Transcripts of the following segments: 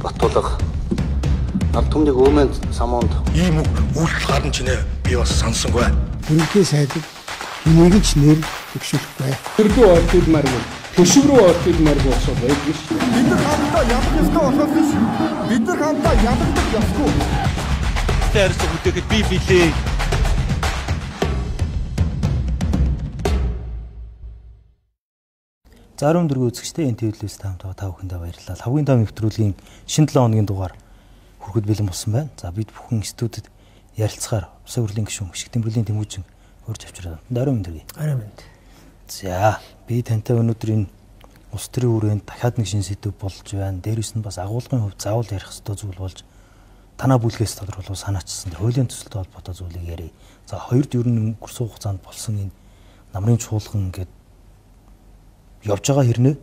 Батулга ард түмнийг өөмөнд самуунд ийм үйлдэл гарна ч нэ би бас сонсонгүй. Үнэхээр сайдад энийг ч нэр төгшөхгүй. Төрдөө ордилмааргүй. Төшөв рүү ордилмааргүй болсоо байдаг шүү. Бид нар хамтдаа ялах ёстой болохоос биш. Бид нар хамтдаа ялагдах ёсгүй. Тэрс үтэхэд би билээ. Зарим дөрөв үзэгчтэй энэ твлээс та бүхэндээ баярлалаа. Хамгийн том нэвтрүүлгийн шинэ 7 хоногийн дугаар хүрэхэд бэлэн болсон байна. За бид бүхэн студид ярилцахаар Усаа урлагийн гишүүн Ишг Тэмбэрлэлийн Тэмүүжин урьж авчирсан. Орой мэнд. Орой мэнд. За би тантай өнөөдөр энэ улс төрийн хүрээнд дахиад нэг шинэ сэдв болж байна. Дээрээс нь бас агуулгын хувьд заавал ярих ёстой зүйл болж танаа бүлгээс тодорхойлол санаачсан. Хуулийн төсөлтэй холбоотой зүйлийг ярив. За хоёрд ер нь өнгөрсөн хугацаанд болсон энэ намрын чуулган гэдэг явж байгаа хэрнээ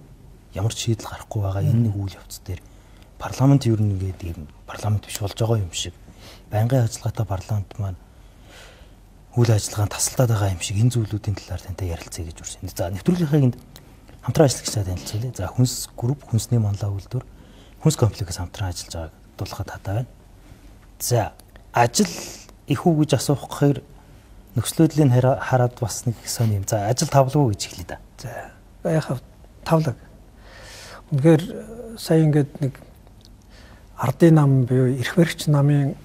ямар ч шийдэл гарахгүй байгаа энэ нэг үйл явц дээр парламент ер нь ингээд парламент биш болж байгаа юм шиг байнгын ажиллагаатай парламент маань үйл ажиллагаанд тасалдаад байгаа юм шиг энэ зүйлүүдийн талаар тантай ярилцъя гэж үрсэн. За нэвтрүүлгийнхээ хамтран ажиллагчтай танилцуулъя. За хүнс групп хүнсний манлай үйлдвэр хүнс комплекс хамтран ажиллаж байгааг дуулахад хатаа байна. За ажил их үү гэж асуух гэхээр нөхцөлөдлийг хараад бас нэг сони юм. За ажил тавлгүй гэж эхлэе да. За яхав тавлаг. Үнэхээр сая ингээд нэг ардын нам буюу эрх баригч намын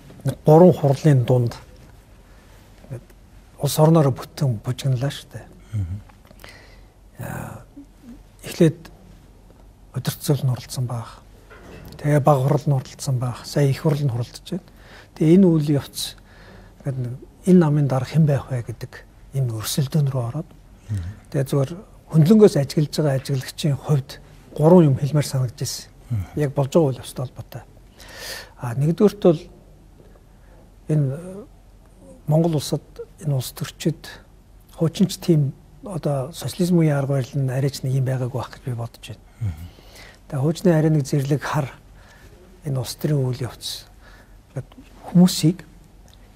3 хурлын дунд ингээд улс орноор бүтэн бужигналаа шүү дээ. Эхлээд удирдцол нь оролцсон баг. Тэгээ баг хурал нь оролцсон баг. Сая их хурал нь оролцож байна. Тэгээ энэ үйл явц ингээд энэ намын дарга хэн байх вэ гэдэг энэ өрсөлдөөн рүү ороод тэгээ зүгээр хөндлөнгөөс ажиглаж байгаа ажиглагчийн хувьд 3 юм хэлмээр санагдаж ирсэн. Яг болж байгаа үйл явцтай холбоотой. Нэгдүгээрт бол энэ Монгол улсад энэ улс төрчид хуучинч тийм одоо социализмын арга барил нь арайч нэг юм байгаагүй байх гэж би бодож байна. Тэгээ хуучны арай нэг зэрлэг хар энэ улс төрийн үйл явц хүмүүсийг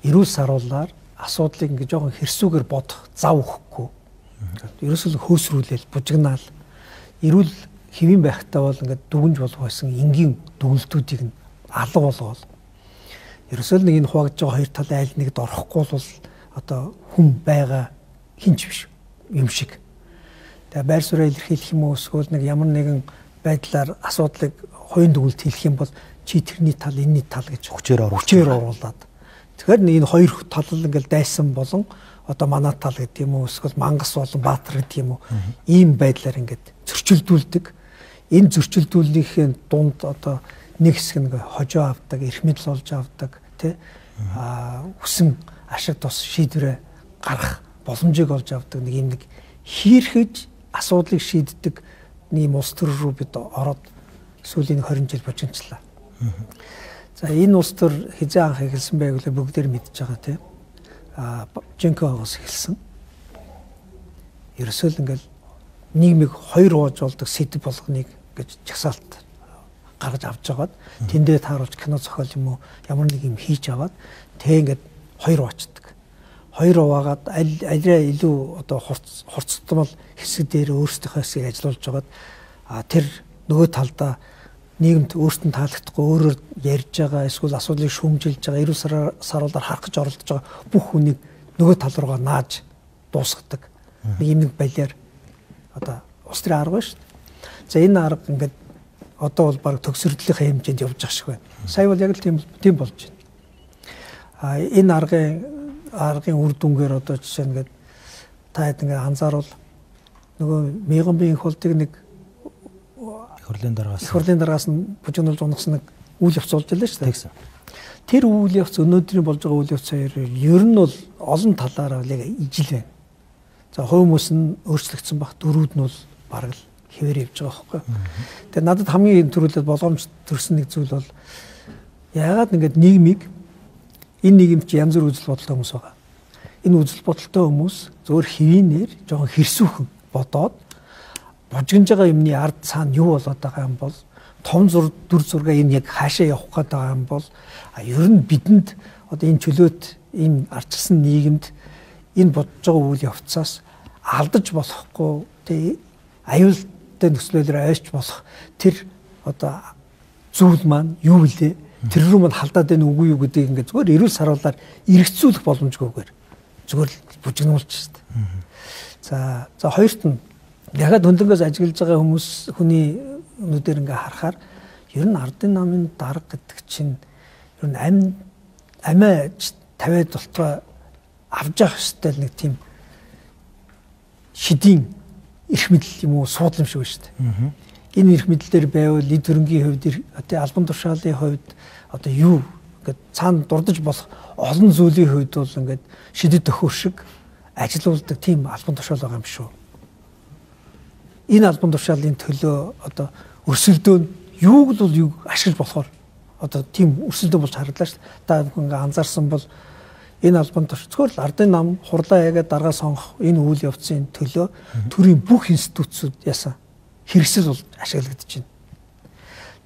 эрүүл саруулаар асуудлыг ингээ жоохон хэрсүүгээр бодох зав өгөхгүй. Ерөөсөө хөөсрүүлэл бужигнаал эрүүл хэвэн байхтаа бол ингээд дүгнж болох байсан энгийн дүгнэлтүүдийг нь алга болгоол. Ерөөсөө нэг энэ хуваагдж байгаа хоёр талын айл нэгд орохгүй бол одоо хүн байгаа хинч биш юм шиг. Тэгээ байр сууриа илэрхийлэх юм уу эсвэл нэг ямар нэгэн байдлаар асуудлыг хоёрын дүгнэлт хэлэх юм бол чи тэрний тал энэний тал гэж хүчээр оруулаад. Тэгэхээр энэ хоёр тал ингээл дайсан болон одоо манай тал гэдэг юм уу эсвэл мангас болон баатар гэдэг юм уу ийм байдлаар ингээд зөрчилдүүлдэг. Энэ зөрчилдүүлнийхээ дунд одоо нэг хэсэг нэг хожоо авдаг, эрх мэдэл олж авдаг, тий хүсэн ашиг тус шийдвэрээ гаргах боломжийг олж авдаг нэг юм нэг хийрхэж асуудлыг шийддэг нэм улс төр рүү бид ороод сүүлийн 20 жил божигчлаа. За энэ улс төр хизээ анх эхэлсэн байг үлээ бүгдээр мэдж байгаа тий. Жинкоогоос эхэлсэн. Ерөөсөө л ингээл нийгмийг хоёр хувааж болдог сэдв болгоныг гэж чагсаалт гаргаж авч жагаад тэндээ тааруулж кино зохиол юм уу ямар нэг юм хийж аваад тэг ингээд хоёр хуваачдаг. Хоёр хуваагаад аль илүү одоо хурцтмал хэсэг дээр өөрсдийнхөө хэсгийг ажиллуулж жагаад тэр нөгөө талдаа нийгэмд өөртөө таалагдахгүй өөрөөр ярьж байгаа эсвэл асуудлыг шүүмжилж байгаа эрүүл саруулаар харах гэж оролдож байгаа бүх хүнийг нөгөө тал руугаа нааж дуусгадаг. Нэг юм нэг балиар одоо улс төрийн арга байна шүү дээ. За энэ арга ингээд одоо бол баг төгсрөдлийнхээ хэмжээнд явж байгаа шиг байна. Сая бол яг л тийм болж байна. Энэ аргын үр дүнгээр одоо жишээ нь ингээд та хэд ингээд анзаарвал нөгөө Мегамбийн их болдыг нэг хурлын дараагаас нь бужигнуулж унагсан нэг үйл явц болж байлаа шүү дээ. Тэр үйл явц өнөөдрийн болж байгаа үйл явцаар ер нь бол олон талаараа яг ижил байна. За хүмүүс нь өөрчлөгдсөн баг дөрүүд нь бол бараг л хэвээр явж байгаа байхгүй. Тэгээ надад хамгийн түрүүлээд боломж төрсөн нэг зүйл бол яагаад ингээд нийгмийг энэ нийгэмд чи янз бүр үзэл бодолтой хүмүүс байгаа. Энэ үзэл бодолтой хүмүүс зөвхөн хэвийнээр жоохон хэрсүүхэн бодоод бужигнж байгаа юмны ард цаана юу болоод байгаа юм бол том дүр зургаа энэ яг хаашаа явах гээд байгаа юм бол ер нь бидэнд одоо энэ чөлөөт энэ арчилсан нийгэмд энэ бодож байгаа үйл явцаас алдаж болохгүй тий аюултай нөхцлөөр ойрч болох тэр одоо зүйл маань юу вэ? Тэр рүү маань халдаад байна үгүй юу гэдгийг ингээд зүгээр эрүүл саруулаар эргэцүүлэх боломжгүйгээр зүгээр л бүжигнүүлж шүү дээ. За хоёрт нь дахиад хөндлөнгөөс ажиглаж байгаа хүний нүдээр ингээ харахаар ер нь ардын намын дарга гэдэг чинь ер нь амиа тавиад болтгоо авж явах хэвээр нэг тийм шидийн эрх мэдэл юм уу суудлын шиг шүү дээ. Энэ эрх мэдэлээр байвал эд хөрөнгийн хувьд одоо албан тушаалын хувьд одоо юу ингээд цаана дурдж болох олон зүйлийн хувьд бол ингээд шидэд төхөөр шиг ажилуулдаг тийм албан тушаал байгаа юм шүү. Энэ албан тушаалын төлөө одоо өрсөлдөөн юуг л юу ашиглаж болохоор одоо тийм өрсөлдөөн болж харагдлаа шүү дээ. Та ингээ анзаарсан бол энэ албан тушаал зөвхөн ардын нам хурлаа яагаад даргаа сонгох энэ үйл явцын төлөө төрийн бүх институцүүд яасан хэрэгсэл бол ашиглагдаж байна.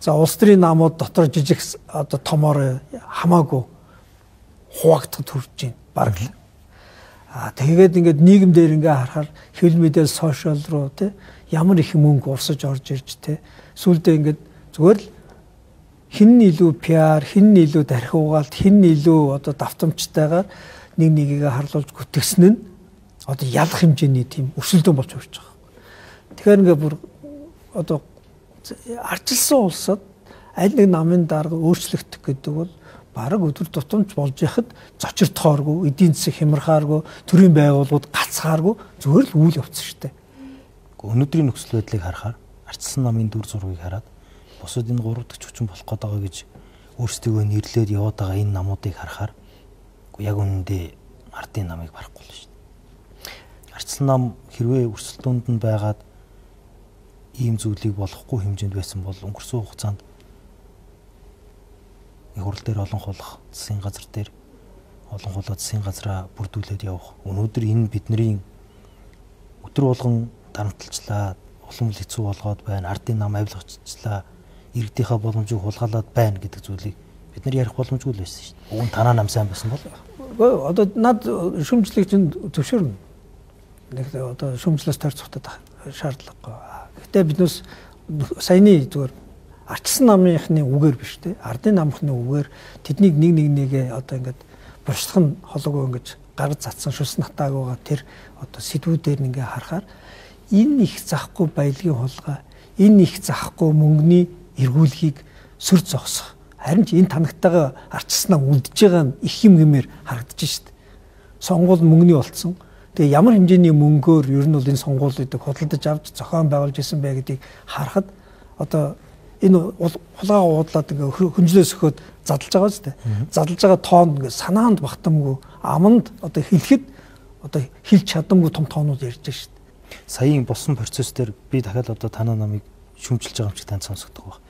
За улс төрийн намууд дотор жижиг одоо томоор хамаагүй хуваагдахад хүрч байна баг л. Тэгээд ингээд нийгэм дээр ингээ харахаар хэвлэл мэдээлэл сошиал руу тий ямар их мөнгө урсаж орж ирж тий сүүлдээ ингээд зүгээр л хин илүү пиар, хин илүү тархи угаалт, хин илүү одоо давтамжтайгаар нэг нэгийгээ харлуулж гүтгсэн нь одоо ялах хэмжээний тийм өрсөлдөөн болж өрч байгаа. Тэгэхээр ингээ бүр одоо арчилсан улсад аль нэг намын дарга өөрчлөгдөх гэдэг бол бараг өдөр тутамч болж яхад зочирдохооргүй, эдийн засаг хямрахааргүй, төрийн байгууллагууд гацхааргүй зүгээр л үйл явц шүү дээ. Өнөөдрийн нөхцөл байдлыг харахаар арчилсан намын дүр зургийг хараад бусад энэ 3 дахь хүчин болох гээд байгаа гэж өөрсдөө нэрлээд яваад байгаа энэ намуудыг харахаар яг үнэндээ ардын намыг барахгүй л шүү дээ. Арчилсан нам хэрвээ өрсөлдөөнд нь байгаад ийм зүйлийг болохгүй хэмжээнд байсан бол өнгөрсөн хугацаанд хурал дээр олон хулах засгийн газар дээр олон хулаа засгийн газараа бүрдүүлээд явах. Өнөөдөр энэ бидний өдөр болгон дарамтлалчлаа, улам хэцүү болгоод байна, ардын нам авилгачлаа, иргэдийнхээ боломжийг хулгайлаад байна гэдэг зүйлийг бид нар ярих боломжгүй л байсан шүү дээ. Уг нь танаа нам сайн байсан бол одоо над шүүмжлэг чинь зөвшөөрнө. Нэг одоо шүүмжлээс тойр цухтаад шаардлагагүй. Гэтэ биднээс саяны зүгээр арчилсан намынхны үгээр биш те ардын намынхны үгээр тэднийг нэгээ одоо ингээд буршлах нь холоогүй ингэж гард цацсан шүс натаагүйга тэр одоо сэдвүүдээр ингээ харахаар энэ их захгүй баялагын хулгай, энэ их захгүй мөнгөний эргүүлгийг сүр зогсох. Харин ч энэ танагтайгаа арчилснаа үлдэж байгаа нь их юм гэмээр харагдаж шít. Сонгуул мөнгөний болцсон. Тэгээ ямар хэмжээний мөнгөөр ер нь бол энэ сонгуулийг худалдаж авч зохион байгуулж исэн бай гэдгийг харахад одоо энэ хулгай уудлаад ингээ хөнжлөөс өгөхөд задлж байгаа шүү дээ. Задлж байгаа тоон ингээ санаанд багтамгүй аманд одоо хэлэхэд одоо хэлж чадамгүй том тоонууд ярьж байгаа шүү дээ. Саяын болсон процесс дээр би дахиад одоо танаа намыг шүүмжилж байгаа юм шиг тань сонсогдох баг.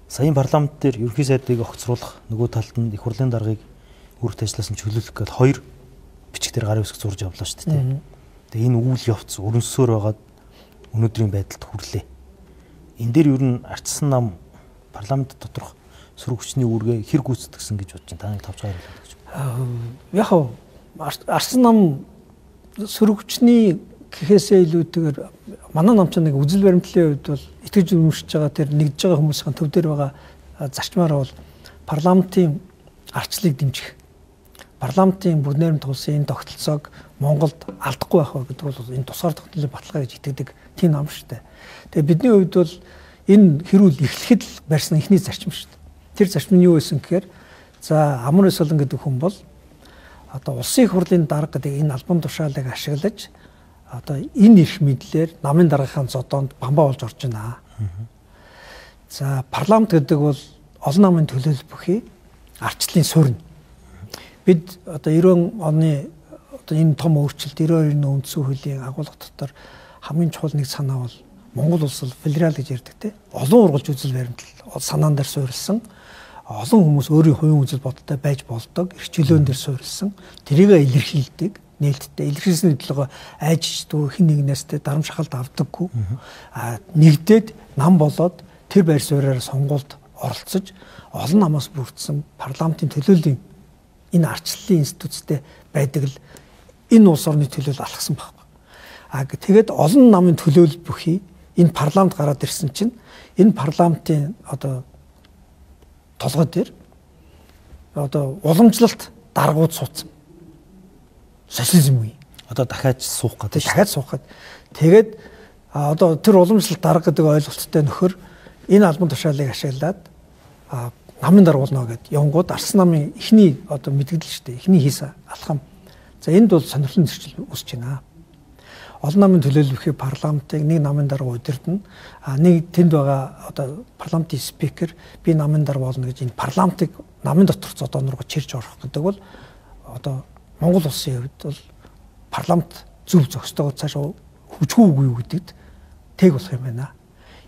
Саяын парламент дээр ерөнхий сайдыг огцруулах нөгөө талд нь их хурлын даргыг үргэлж ажилласан чөлөөлөх гээд 2 бичгээр гарын үсэг зурж явлаа шүү дээ. Тэгээ энэ үйл явц өрнөсөөр байгаад өнөөдрийн байдалд хүрлээ. Энэ дээр ер нь арчилсан нам парламент доторх сөрөг хүчний үүргээ хэр гүйцэтгсэн гэж бодож байна. Таныг тавж байгаа юм гэж. Яг хоо арчилсан нам сөрөг хүчний гэхээсээ илүүтэйгээр манай нам ч нэг үзэл баримтлалын хувьд бол итгэж үнэмшиж байгаа тэр нэгдэж байгаа хүмүүсийн төв дээр байгаа зарчмаараа бол парламентын арчлыг дэмжих, парламентын бүгд найрамд улсын энэ тогтолцоог Монголд алдахгүй байх гэдэг бол энэ тусгаар тогтнолын баталгаа гэж итгэдэг тийм нам шүү дээ. Тэгээ бидний хувьд бол энэ хэрүүл эхлэхэд л барьсан ихний зарчим шүү дээ. Тэр зарчим нь юу байсан гэхээр за амар өсөлн гэдэг хүн бол одоо улсын их хурлын дарга гэдэг энэ албан тушаалыг ашиглаж одоо энэ эрх мэдлэр намын даргийнхаа зодоонд бамбаа болж орж байна. За парламент гэдэг бол олон намын төлөөлөл бүхий арчлалын суурь. Бид одоо 90 оны одоо энэ том өөрчлөлт 92-ны үндсэн хуулийн агуулга дотор хамгийн чухал нэг санаа бол Монгол улс бол федерал гэж ярьдаг те. Олон ургалж үзэл баримтлал санаан дээр суурилсан. Олон хүмүүс өөрийн хувийн үзэл бодолтой байж болдог. Эрх чөлөөн дээр суурилсан. Тэрийг илэрхийлдэг. Нээлттэй илэрхийлсэний төлөө айжчдгүй хин нэгнээс дарамт шахалт авдаггүй. Нэгдээд нам болоод тэр байр сууриаар сонгуульд оролцож олон намаас бүрдсэн парламентын төлөөллийн энэ арчлалын институцтэй байдаг л энэ улс орны төлөөлөл алхсан байхгүй. Тэгээд олон намын төлөөлөл бүхий энэ парламент гараад ирсэн чинь энэ парламентын одоо толгой дээр одоо уламжлалт даргууд суудсан. Социализм үе. Одоо дахиад суух гэдэг. Дахиад суух гэдэг. Тэгээд одоо тэр уламжлалт дарга гэдэг ойлголттой нөхөр энэ албан тушаалыг ашиглаад намын даргуулна гэдэг явгууд Арслан намын эхний одоо мэдгдэл шүү дээ. Эхний хийсэн алхам. За энд бол сонирхолтой зөрчил үүсэж байна. Олон намын төлөөлөлтийн парламентыг нэг намын дарга удирдна. Нэг тэнд байгаа одоо парламентын спикер би намын дарга болно гэж энэ парламентыг намын дотор зодоон руу чирж орох гэдэг бол одоо Монгол улсын хувьд бол парламент зөв зохистойгоо цаашаа хүчгүй үгүй юу гэдэгт тэг болох юм байна.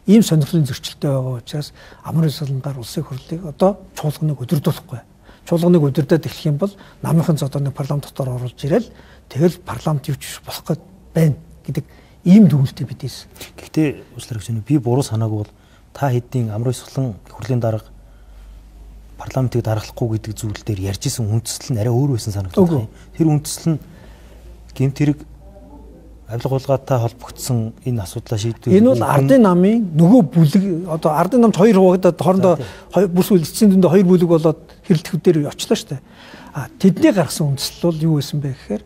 Ийм сонирхлын зөрчилтэй байгаа учраас амар улсынгаар улсын хурлыг одоо чуулганыг удирдуулахгүй. Чуулганыг удирдаад эхлэх юм бол намынхан зодооны парламент дотор оруулж ирэл тэгэл парламент юу ч болох гээд байна гэдэг ийм дүгнэлттэй бидээс. Гэхдээ уучлаарай гэж би буруу санаагүй бол та хэдийн амар улсын хурлийн дарга парламентыг даргалахгүй гэдэг зүйл дээр ярьж исэн үндэслэл нь арай өөр байсан санагдав. Тэр үндэслэл нь гэмт хэрэг авилга булгаатай холбогдсон энэ асуудлаа шийдвэр. Энэ бол ардын намын нөгөө бүлэг одоо ардын намд хоёр хуваагдаад хоорондоо бүс үлдсэн дэндээ хоёр бүлэг болоод хэрэлдэхүүд дээр очлоо шүү дээ. Тэдний гаргасан үндэслэл бол юу байсан бэ гэхээр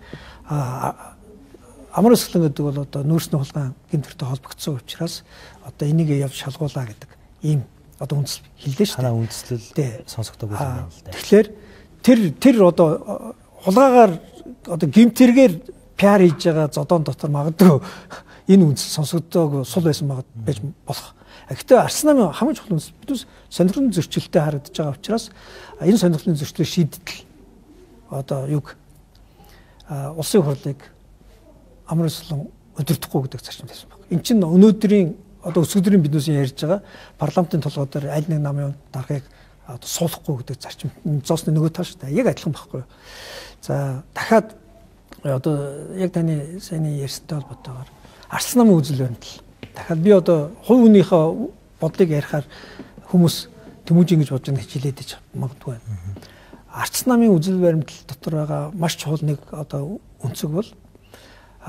амар улсын гэдэг бол одоо нүүрсний хулгайн гэмт хэрэгтэй холбогдсон учраас одоо энийг явж шалгуулаа гэдэг ийм одоо үндэслэл хэллээ шүү дээ. Танаа үндэслэл сонсогдоогүй юм байна л да. Тэгэхээр тэр одоо хулгаагаар одоо гэмт хэрэгээр пиар хийж байгаа зодоон дотор магадгүй энэ үндэслэл сонсогдоогүй сул байсан байж болох. Гэхдээ Арслан намын хамгийн чухал үндэслэл бидээс сонирхлын зөрчилтэй харагдаж байгаа учраас энэ сонирхлын зөрчлийг шийдэл одоо юг улсын хурлыг амар улсын удирдахгүй гэдэг зарчим байсан байна. Энд чинь өнөөдрийн одоо өсвөрийн биднээс ярьж байгаа парламентын толгой дээр аль нэг намын даргыг одоо суулгахгүй гэдэг зарчим зоосны нөгөө тал шүү дээ. Яг адилхан байхгүй юу. За дахиад одоо яг таны саяны ярьсантай холбоотойгоор Арслан намын үзэл баримтлал. Дахиад би одоо хувь хүнийхээ бодлыг ярихаар хүмүүс тэмүүжин гэж бодож байгаа хичээлээд иж магадгүй байна. Арслан намын үзэл баримтлал дотор байгаа маш чухал нэг одоо өнцөг бол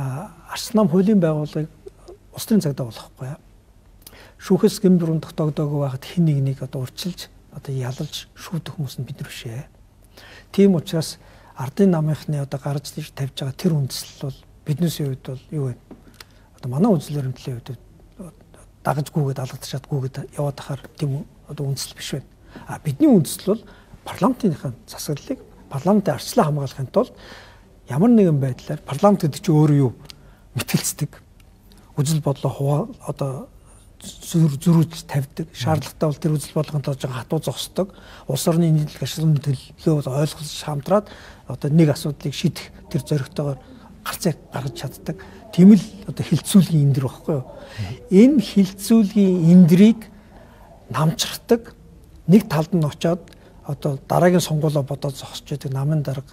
Арслан нам хуулийн байгууллагыг улс төрийн цагдаа болохгүй. Шүүхээс гэмбүрэн тогтоогдоогүй байхад хэн нэгнийг одоо урьдчилж одоо ялалж шүүдэх хүмүүс нь бид нар биш ээ. Тийм учраас ардын намынхны одоо гарч ирж тавьж байгаа тэр үндэслэл бол биднээс хувьд бол юу вэ? Одоо манай үзэл баримтлалын хувьд дагажгүйгээд алгадчихадгүйгээд яваад ахаар тийм одоо үндэслэл биш байна. Бидний үндэслэл бол парламентынхаа засаглалыг парламентын арчлаа хамгаалахын тулд ямар нэгэн байдлаар парламент гэдэг чинь өөрөө юу мэтгэлцдэг. Үзэл бодлоо одоо зөрүүлж тавьдаг. Шаардлагатай бол тэр үзэл бодлогын тоож хатуу зогсдог. Улс орны нийтлэг ашиглан төлөө ойлгож хамтраад одоо нэг асуудлыг шийдэх тэр зорилготойгоор гарцыг гаргаж чаддаг. Тийм л одоо хилцүүлгийн эндэр багхгүй юу? Энэ хилцүүлгийн эндрийг намчрахдаг нэг талд нь очиод одоо дараагийн сонгуулио бодоод зогсож байдаг намын дарга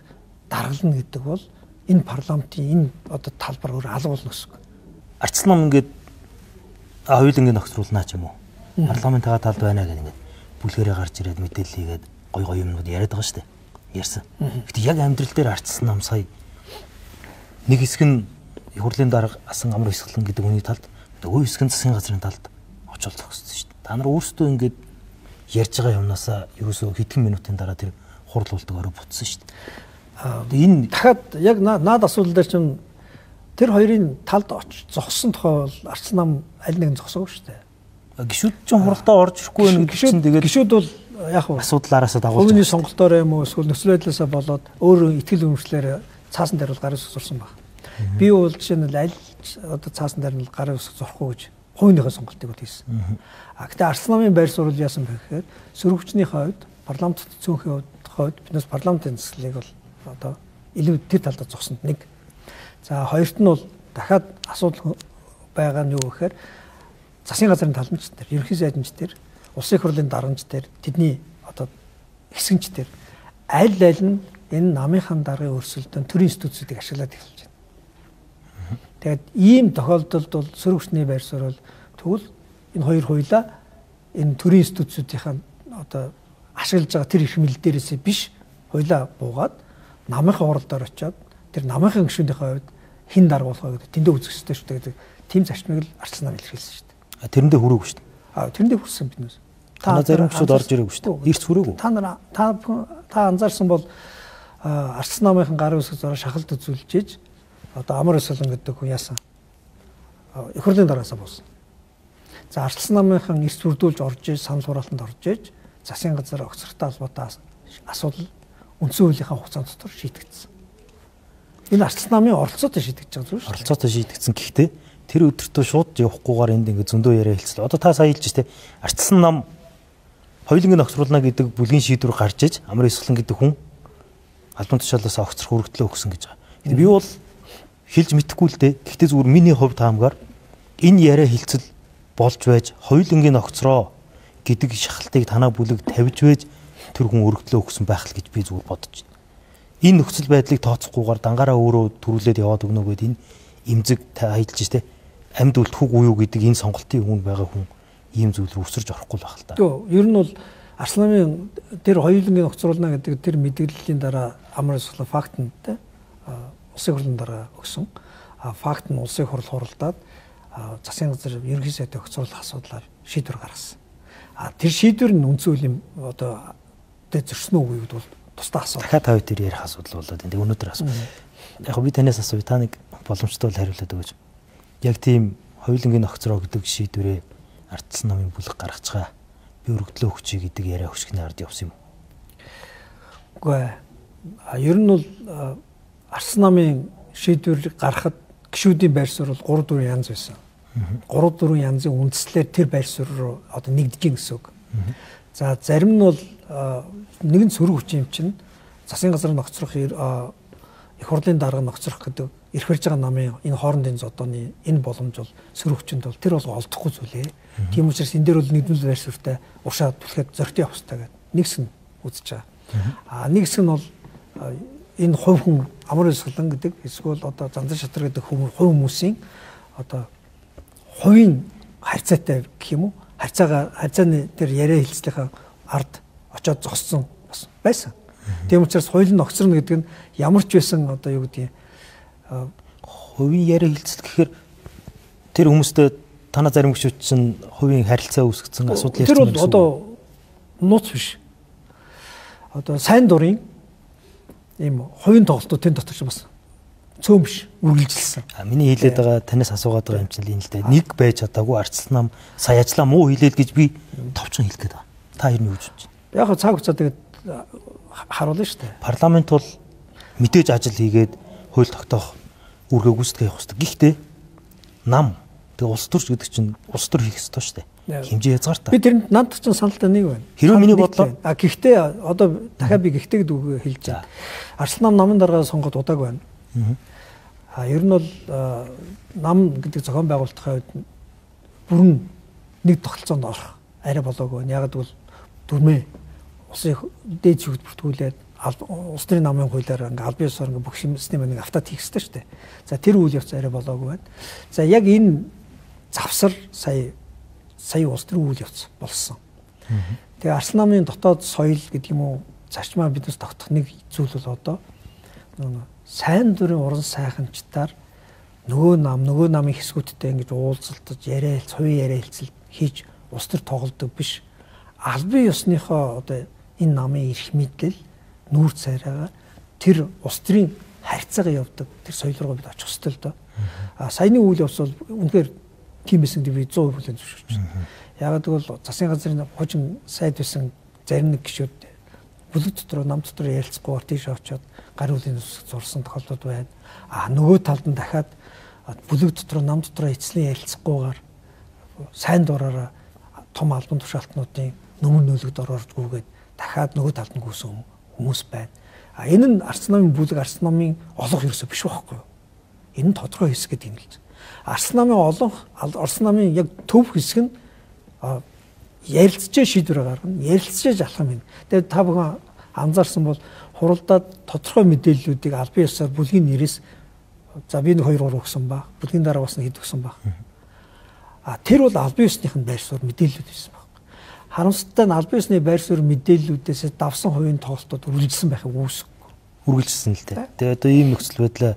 даргална гэдэг бол энэ парламентын энэ одоо талбар өөр алга болно гэсэн. Арслан нам ингээд хоёулангийн нөхцруулнаа ч юм уу. Парламентаа талд байна гэх ингээд бүлгэрээ гарч ирээд мэдээлэл хийгээд гой гой юмнууд яриад байгаа шүү дээ. Ярьсан. Гэтэ яг амьдрал дээр Арслан нам сая нэг хэсэг нь хурлын дарга асан амар хэсгэлэн гэдэг үний талд нөгөө хэсэг нь засгийн газрын талд очил зогссон шүү дээ. Та нар өөрсдөө ингээд ярьж байгаа юмнасаа ерөөсөө хэдхэн минутын дараа тэр хурл болдог орой бутсан шүү дээ. Энэ дахиад яг наад асуудал дээр чинь тэр хоёрын талд зогссон тухай бол Арслан нам аль нэгэн зогсоогүй шүү дээ. Гишүүд чинь хуралдаа орж ирэхгүй байх гэдэг чинь тэгээд гишүүд бол яг асуудлаараасаа дагуулж хувийн сонголтоор юм уу эсвэл нөхцөл байдлаасаа болоод өөрөө ихтгэл өмчлөөр цаасан дээр бол гарын ус зурсан баг. Би бол жишээ нь аль одоо цаасан дээр нь гарын ус зурхгүй гэж хувийнхээ сонголтыг бол хийсэн. Гэхдээ Арслан намын байр суурь яасан бэ гэхээр сөрөгчний хувьд парламент цөөнхийн хувьд биднээс парламентын засаглалыг бол одоо илүү тэр талдаа зогсонд нэг. За хоёрт нь бол дахиад асуудал байгаа нь юу гэхээр засгийн газрын таламжч нар, ерөнхий сайдчид нар, улсын хурлын даргамч нар, тэдний одоо хэсгэнч нар аль нь энэ намынхан даргын өрсөлдөөн төрийн институцүүдийг ашиглаад эхэлж байна. Тэгээд ийм тохиолдолд бол сөрөгчний байр суурь бол тэгвэл энэ хоёр хуйлаа энэ төрийн институцүүдийнхаа одоо ашиглаж байгаа тэр их хэмнэл дээрээсээ биш хуйлаа буугаад намынхан уралдаар очиод тэр намынхан гишүүнийхээ хувьд хин даргуулах гэдэг тэндээ үзэх хэрэгтэй шүү дээ гэдэг тийм зарчмыг л Арслан нам илэрхийлсэн шүү дээ. Тэрэндээ хүрээгүй шүү дээ. Тэрэндээ хүрсэн биднээс. Та Танаа зарим гүшүүд орж ирээгүй шүү дээ. Ирц хүрээгүй. Та анзаарсан бол Ардсан намынхан гарын үсэг зороо шахалт үзүүлж иж одоо амар өсөлн гэдэг хүн яасан. Их хурлын дараасаа буусан. За Ардсан намынхан эрс бүрдүүлж орж иж санал хураалтанд орж иж засгийн газар огцортой холбоотой асуудал үндсэн хуулийнхаа хугацаанд дотор шийдэгдсэн. Энэ Ардсан намын оролцоотой шийдэгдэж байгаа зүйл шүү. Оролцоотой шийдэгдсэн. Гэхдээ тэр өдөртөө шууд явахгүйгээр энд ингэ зөндөө яриа хэлцлээ. Одоо та сая хэлж штэ Ардсан нам хоёулангийн огцруулна гэдэг бүлгийн шийдвэр гарч иж амар өсөлн гэдэг хүн албан тушаалаас огцрох хүргэлтлээ өгсөн гэж байгаа. Тэгэхээр би бол хэлж мэдэхгүй л дээ. Гэхдээ зүгээр миний хувьд хаамгаар энэ яриа хэлцэл болж байж хоёулангийн огцроо гэдэг шахалтыг танаа бүлэг тавьж байж тэр хүн өргөдлөө өгсөн байх л гэж би зүгээр бодож байна. Энэ нөхцөл байдлыг тооцохгүйгээр дангаараа өөрөө төрүүлээд яваад өгнө гэдэг энэ имзэг хайдалж штэ амьд үлдэхүүг уу гэдэг энэ сонголтын хүн байгаа хүн ийм зүйл рүү өсөрж орохгүй байх л та. Ер нь бол Ардсан намын тэр хоёулангийн огцруулна гэдэг тэр мэдээллийн дараа амар өсөлт фактнтэй улсын хурлын дараа өгсөн. Факт нь улсын хурл хуралдаад засгийн газар ерөнхий сайдын огцруулах асуудлаар шийдвэр гаргасан. Тэр шийдвэр нь үндсэн хуулийн одоо зөрчсөн үү гэдэг бол тусдаа асуудал. Дахиад тавь дээр ярих асуудал болоод энэ өнөөдөр асуудал. Яг би танаас асууя, та нэг боломжтой бол хариулаад өгөөч. Яг тийм хоёулангийн огцроо гэдэг шийдвэрээ Ардсан намын бүлэг гаргацгаа би өргөдлөө өгчий гэдэг яриа хөшгөний ард явсан юм уу? Үгүй ээ. Ер нь бол Ардсан намын шийдвэр гаргахад гишүүдийн байр суурь бол 3-4 янз байсан. 3-4 янзын үндслээр тэр байр суурь руу одоо нэгдэж гэсэн үг. За зарим нь бол нэгэн сөрөг хүчин юм чинь засгийн газар ногцрох их хурлын дарга ногцрох гэдэг ирэх барьж байгаа намын энэ хоорондын зодооны энэ боломж бол сөрөг хүчинд бол тэр бол олдохгүй зүйлээ. Тийм учраас энэ дээр бол нэгдмэл байр суурьтай уршаад түлхээд зөртөө явах хэрэгтэй гэдэг нэг хэсэг нь үзэж байгаа. Нэг хэсэг нь бол энэ хувь хүн амар өсгөлэн гэдэг эсвэл одоо зандан шатар гэдэг хувь хүмүүсийн одоо хувийн харьцаатай гэх юм уу? Харьцааны тэр яриа хэлцлийнхаа ард очоод зогссон бас байсан. Тийм учраас хуулийн огцорно гэдэг нь ямар ч байсан одоо юу гэдгийг хувийн яриа хэлцэл гэхээр тэр хүмүүстэй танаа зарим гүшүүд чинь хувийн харилцаа үүсгэсэн асуудал ярьсан юм. Тэр бол одоо нууц биш. Одоо сайн дурын ийм хувийн тоглолтууд тэн дотор ч бас цөөн биш үргэлжилсэн. Миний хэлээд байгаа танаас асуугаад байгаа юм чинь энэ л дээ. Нэг байж чадаагүй Ардсан нам сая ажиллаа муу хэлээл гэж би товчхон хэлэх гээд байгаа. Та юу гэж бодож байна? Яг цаг хугацаа тэгээд харуулна шүү дээ. Парламент бол мэдээж ажил хийгээд хууль тогтоох үүргээ гүйцэтгэх явах хэрэгтэй. Гэхдээ нам тэг улс төрч гэдэг чинь улс төр хийх ёстой шүү дээ. Хэмжээ хязгаартай. Би тэрэнд над чинь саналтай нэг байна. Хэрвээ миний бодлоор гэхдээ одоо дахиад би гэхдээ гэдэг үг хэлж байгаа. Ардсан намын дарга сонгоод удааг байна. Ер нь бол нам гэдэг зохион байгуулалтын хувьд бүрэн нэг тогтолцоонд орох арай болоогүй. Яг гэвэл дүрмээ улсын дээд шүгт бүртгүүлээд улс төрийн намын хуулиар ингээ албан ёсоор ингээ бүх систем нэг автомат хийх хэрэгтэй шүү дээ. За тэр үйл явц арай болоогүй байна. За яг энэ завсар сая улс төрийн үйл явц болсон. Тэгээ Ардсан намын дотоод соёл гэдэг юм уу зарчмаа биднес тогтох нэг зүйл бол одоо сайн дурын уран сайханчдаар нөгөө намын хэсгүүдтэй ингэж уулзалтаж яриа хэлц, хувийн яриа хэлцэл хийж улс төр тоглодог биш. Албан ёсныхоо одоо энэ намын эрх мэдэл нүүр царайгаа тэр улс төрийн харьцаагаа явдаг тэр соёл руу бид очих ёстой л доо. Саяны үйл явц бол үнэхээр тийм байсан гэдэг би 100% хүлээн зөвшөөрч байна. Яг гэвэл засгийн газрын хожим сайд байсан зарим нэг гишүүд бүлэг дотор нам дотор ярилцахгүйгээр тийш очиод гарын үлийн үсэг зурсан тохиолдол байна. Нөгөө талд нь дахиад бүлэг дотор нам дотор эцлэн ярилцахгүйгээр сайн дураараа том албан тушаалтнуудын нөмөр нөлөгд орорчгүйгээд дахиад нөгөө талд нь гүйсэн хүмүүс байна. Энэ нь Ардсан намын бүлэг Ардсан намын олонх ерөөсөө биш байхгүй юу? Энэ нь тодорхой хэсэг гэдэг юм л. Ардсан намын олонх Ардсан намын яг төв хэсэг нь ярилцчээ шийдвэр гаргана, ярилцчээ алах юм. Тэгээд та бүхэн анзаарсан бол хуралдаад тодорхой мэдээллүүдийг албан ёсоор бүлгийн нэрээс за би 2-3 өгсөн ба, бүлгийн дараа бас нэг хэд өгсөн ба. Тэр бол албан ёсных нь байр суурь мэдээллүүд байсан баг. Харамсалтай нь албан ёсны байр суурь мэдээллүүдээс давсан хувийн тоглолтууд үргэлжилсэн байхыг үүсэхгүй. Үргэлжилсэн л дээ. Тэгээд одоо ийм нөхцөл байдлаа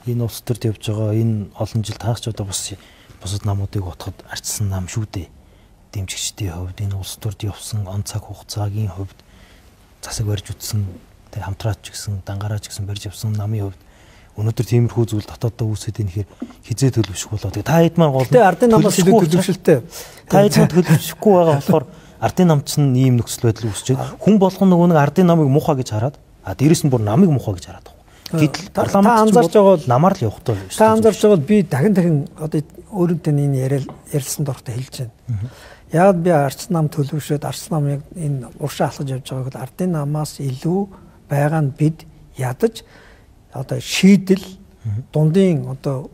энэ улс төрд явж байгаа энэ олон жил таагч одоо бусад намуудыг утгад Ардсан нам шүү дээ дэмжигчдийн хувьд энэ улс төрд явсан он цаг хугацаагийн хувьд засаг барьж үтсэн тэг хамтраач гэсэн дангараач гэсэн барьж явсан намын хувьд өнөөдөр тиймэрхүү зүйл дотооддоо үүсээд энэ хэр хизээ төлөвшөх болоо. Тэг та хэд маань гол тэ ардын намаас илүү төлөвшөлтэй. Та хэд маань төлөвшөхгүй байгаа болохоор ардын намч нь ийм нөхцөл байдал үүсчихэд хүн болгон нөгөө нэг ардын намыг муухай гэж хараад дээрэс нь бүр намыг муухай гэж хараад байгаа. Гэтэл парламент анзаарч байгаа бол намаар л явах тоо. Та анзаарч байгаа бол би дахин одоо өөрөнтэй энэ ярилцсан дортой хэлж байна. Яг би арц нам төлөвшөөд арц намыг энэ уршаа алхаж явж байгааг л ардын намаас илүү байгаа нь бид ядаж одоо шийдэл дундын одоо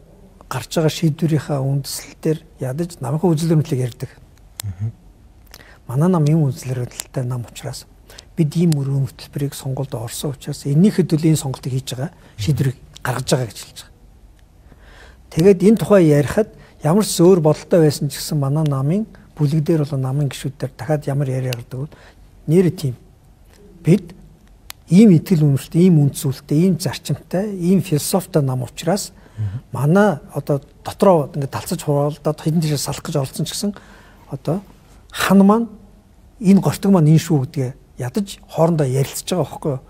гарч байгаа шийдвэрийнхаа үндэслэлээр ядаж намынхаа үзэл баримтлалыг ярьдаг. Манай нам юм үзэл баримтлалтай нам учраас бид ийм өрөө хөтөлбөрийг сонгуульд орсон учраас энэний хөдөл энэ сонголтыг хийж байгаа шийдвэрийг гаргаж байгаа гэж хэлж байгаа. Тэгээд энэ тухай ярихад ямар ч өөр бодолтой байсан ч гэсэн манай намын бүлэгдэр болон намын гишүүдээр дахиад ямар яриа гардаг бол нэр тийм бид ийм итгэл үнэмшилтэй, ийм үндсүүлэлттэй, ийм зарчимтай, ийм философитой нам учраас манай одоо дотроо ингээд талцаж хураалдаад хэдэн тийшээ салах гэж оролцсон ч гэсэн одоо хан маань энэ гортог маань энэ шүү гэдгээ ядаж хоорондоо ярилцж байгаа байхгүй юу?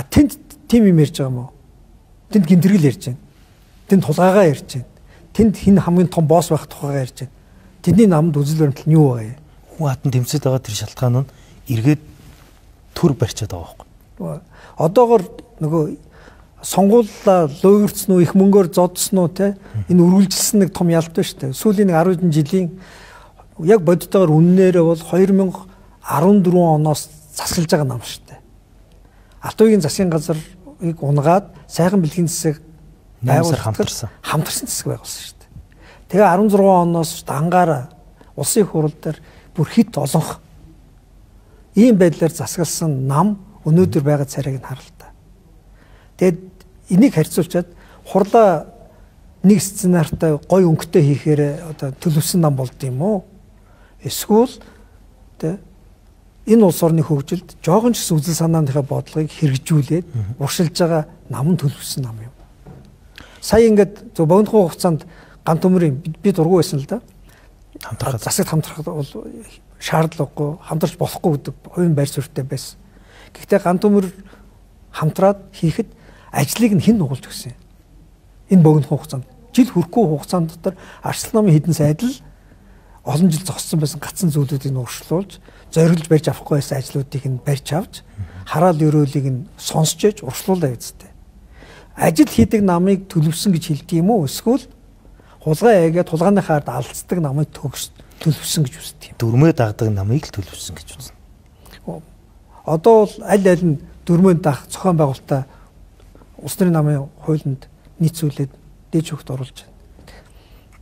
Тэнд тийм юм ярьж байгаа юм уу? Тэнд гинтэргэл ярьж байна. Тэнд тулгаагаа ярьж байна. Тэнд хин хамгийн том босс байх тухайгаа ярьж байна. Тэдний намд үзэл баримтлал нь юу вэ? Хүн хатан тэмцээд байгаа тэр шалтгаан нь эргээд төр барьчаад байгаа байхгүй. Одоогор нөгөө сонгуулаа луйрцсан уу их мөнгөөр зодсон уу те энэ үргэлжилсэн нэг том ялт байна шүү дээ. Сүүлийн 10 жилийн яг бодитоор үннээрээ бол 2014 оноос засгалж байгаа нам шүү дээ. Алт үеийн засгийн газрыг унгаад сайхан бэлгийн засаг хамтарсан засаг байгуулсан шүү дээ. Тэгээ 16 оноос дангаараа улсын хурал дээр бүр хит олонх ийм байдлаар засгалсан нам өнөөдөр байгаа царайг нь харалтаа. Тэгэд энийг харьцуулчаад хурлаа нэг сценартай гой өнгөтэй хийхээр одоо төлөвсөн нам болд юм уу? Эсвэл тэ энэ улс орны хөгжилд жоохон ч үзэл санааныхаа бодлогыг хэрэгжүүлээд уршилж байгаа нам нь төлөвсөн нам юм. Сая ингээд зөв богино хугацаанд ганц төмөрийн би дургу байсан л да. Засагт хамтрах бол шаардлагагүй, хамтарч болохгүй гэдэг хувийн байр суурьтай байсан. Гэхдээ ганц төмөр хамтраад хийхэд ажлыг нь хэн нугалж өгсөн юм? Энэ богино хугацаанд жил хүрэхгүй хугацаанд дотор арслан намын хідэн сайдл олон жил зогссон байсан гацсан зүйлүүдийг нь урьдчилуулж, зориулж барьж авахгүй байсан ажлуудыг нь барьж авч, хараал өрөөлийг нь сонсч ээж урьдчилуулаа үсттэй. Ажил хийдэг намыг төлөвсөн гэж хэлдэг юм уу? Эсвэл хулгай ээгээд хулгайныхаа ард алдцдаг намыг төлөвсөн гэж үздэг юм. Дөрмөө дагдаг намыг л төлөвсөн гэж үзнэ. Одоо бол аль нь дөрмөө даах зохион байгуулалтаа улс төрийн намын хуулинд нийцүүлээд дээж өгөхд оруулж байна.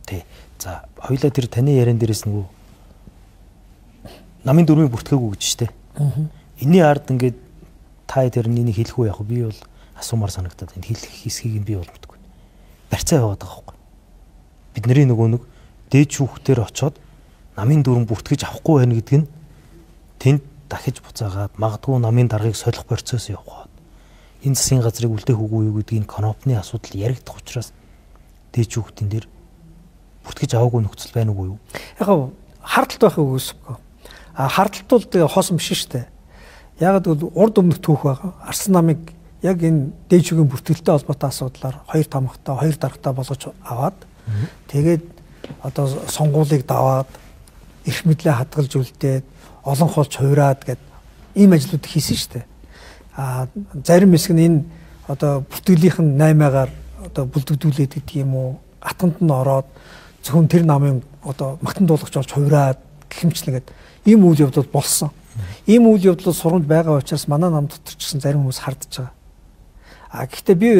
Тий. За, хоёулаа тэр таны яриан дээрээс нөгөө намын дөрмийг бүртгээгүй гэж штэ. Энийний ард ингээд та тэрний нэг хэлэхгүй яг би бол асуумаар санагдаад энэ хэлэх хэсгийг би бол мэдгүй. Барьцаа яваад байгаа байхгүй. Бидний нөгөө нэг дээд шүүхтэр очоод намын дүрм бүртгэж авахгүй байна гэдг нь тэнд дахиж буцаагаад магадгүй намын даргаыг солих процесс явах. Энэ засгийн газрыг үлдээх үгүй юу гэдгийг конопны асуудал яригдах учраас дээд шүүхтэн дээр бүртгэж аваагүй нөхцөл байна уу юу? Яг хардталт байхыг үгүйсэхгүй. Хардталт бол хоосон биш шүү дээ. Яг л урд өмнөх түүх байгаа. Арслан намыг яг энэ дээд шүүхийн бүртгэлтэй холбоотой асуудлаар хоёр тамхтай, хоёр даргатай болгож аваад тэгээд одоо сонгуулийг даваад эрх мэдлээ хадгалж үлдээд олон холч хуураад гэд ийм ажлууд хийсэн шүү дээ. Зарим хэсэг нь энэ одоо бүртгэлийнх нь 8-аар одоо бүлдэгдүүлээд гэдэг юм уу? Гатганд нь ороод зөвхөн тэр намын одоо магтан дуулагч болж хуураад гихмчлэн гэд ийм үйл явдлууд болсон. Ийм үйл явдлууд сурамж байгаа учраас манай нам дотор ч гэсэн зарим хүмүүс хардж байгаа. Гэхдээ би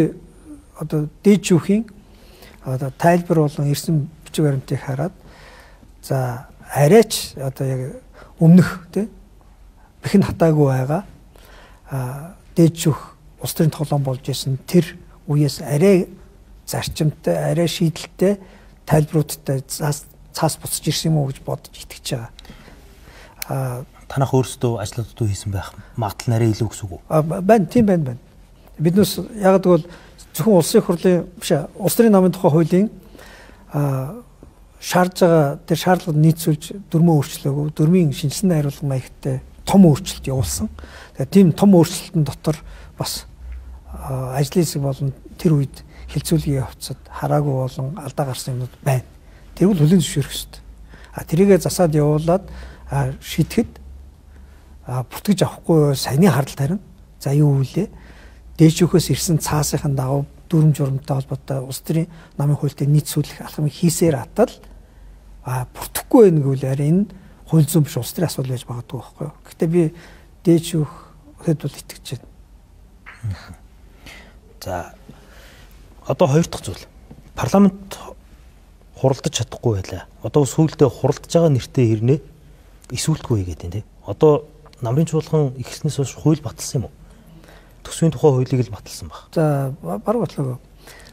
одоо дээд шүүхийн одоо тайлбар болон ирсэн бичиг баримтыг хараад за арайч одоо яг өмнөх тий бэхэн хатаагүй байгаа дээд шүүх улс төрийн тоглоом болж исэн тэр үеэс арай зарчимтай арай шийдэлтэй тайлбаруудтай цаас буцаж ирсэн юм уу гэж бодож итгэж байгаа. Танах өөрсдөө ажлуудаа хийсэн байх магадлал нарай илүү гэсэн үг үү? Байна, тийм байна. Биднээс яг тэгвэл зөвхөн улсын хурлын биш улс төрийн намын тухай хуулийн шаардж байгаа тэр шаардлагад нийцүүлж дөрмөө өөрчлөөгөө дөрмийн шинжилсэн найруулга маягтай том өөрчлөлт явуулсан. Тэгэхээр тийм том өөрчлөлтөн дотор бас ажлын хэсэг болон тэр үед хилцүүлгийн явцад хараагүй болон алдаа гарсан юмнууд байна. Тэрвэл хүлээн зөвшөөрөх ёстой. Тэрийгэ засаад явуулаад шийдэхэд бүртгэж авахгүй саяны хардал тарина. За юу вүлээ? Дээшүүхөөс ирсэн цаасынхаа дагуу дүрм журамтай холбоотой улс төрийн намын хуультай нийцүүлэх алхмыг хийсээр атал бүртгэхгүй байх гэвэл харин энэ хууль зүйн биш улс төрийн асуудал байж магадгүй байхгүй юу. Гэхдээ би дээшүүхэд бол итгэж байна. За одоо хоёр дахь зүйл. Парламент хуралдаж чадахгүй байлаа. Одоо сүүлдээ хуралдаж байгаа нэртэй хэрнээ эсвүүлтгүй гэдэг тийм. Одоо намрын чуулган ихснээс хойш хууль баталсан юм уу? Төсвийн тухай хуулийг л баталсан баг. За баг батлаагүй.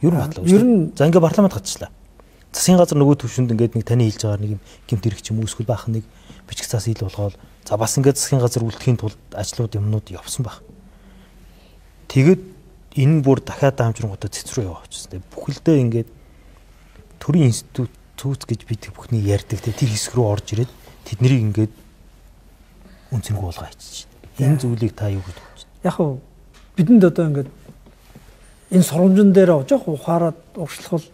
Ер нь батлаагүй. Ер нь за ингээ парламент гатчлаа. Засгийн газар нөгөө төвшөнд ингээд нэг таны хэлж байгаа нэг юм гэмт хэрэг ч юм уу эсвэл баахан нэг бичиг цаас ил болгоод за бас ингээд засгийн газар үлдэхийн тулд ажлууд юмнууд явсан баг. Тэгэд энэ бүр дахиад даамжрангуудад цэц рүү явуулчихсан. Бүхэлдээ ингээд төрийн институт гэж бид бүхний ярьдаг тэр хэсэг рүү орж ирээд тэднийг ингээд үнцэнгүй болгоо хийчих. Энэ зүйлийг та юу гэдэг вэ? Яг хөө бидэнд одоо ингээд энэ сургамжин дээр жоох ухаарад урагшлах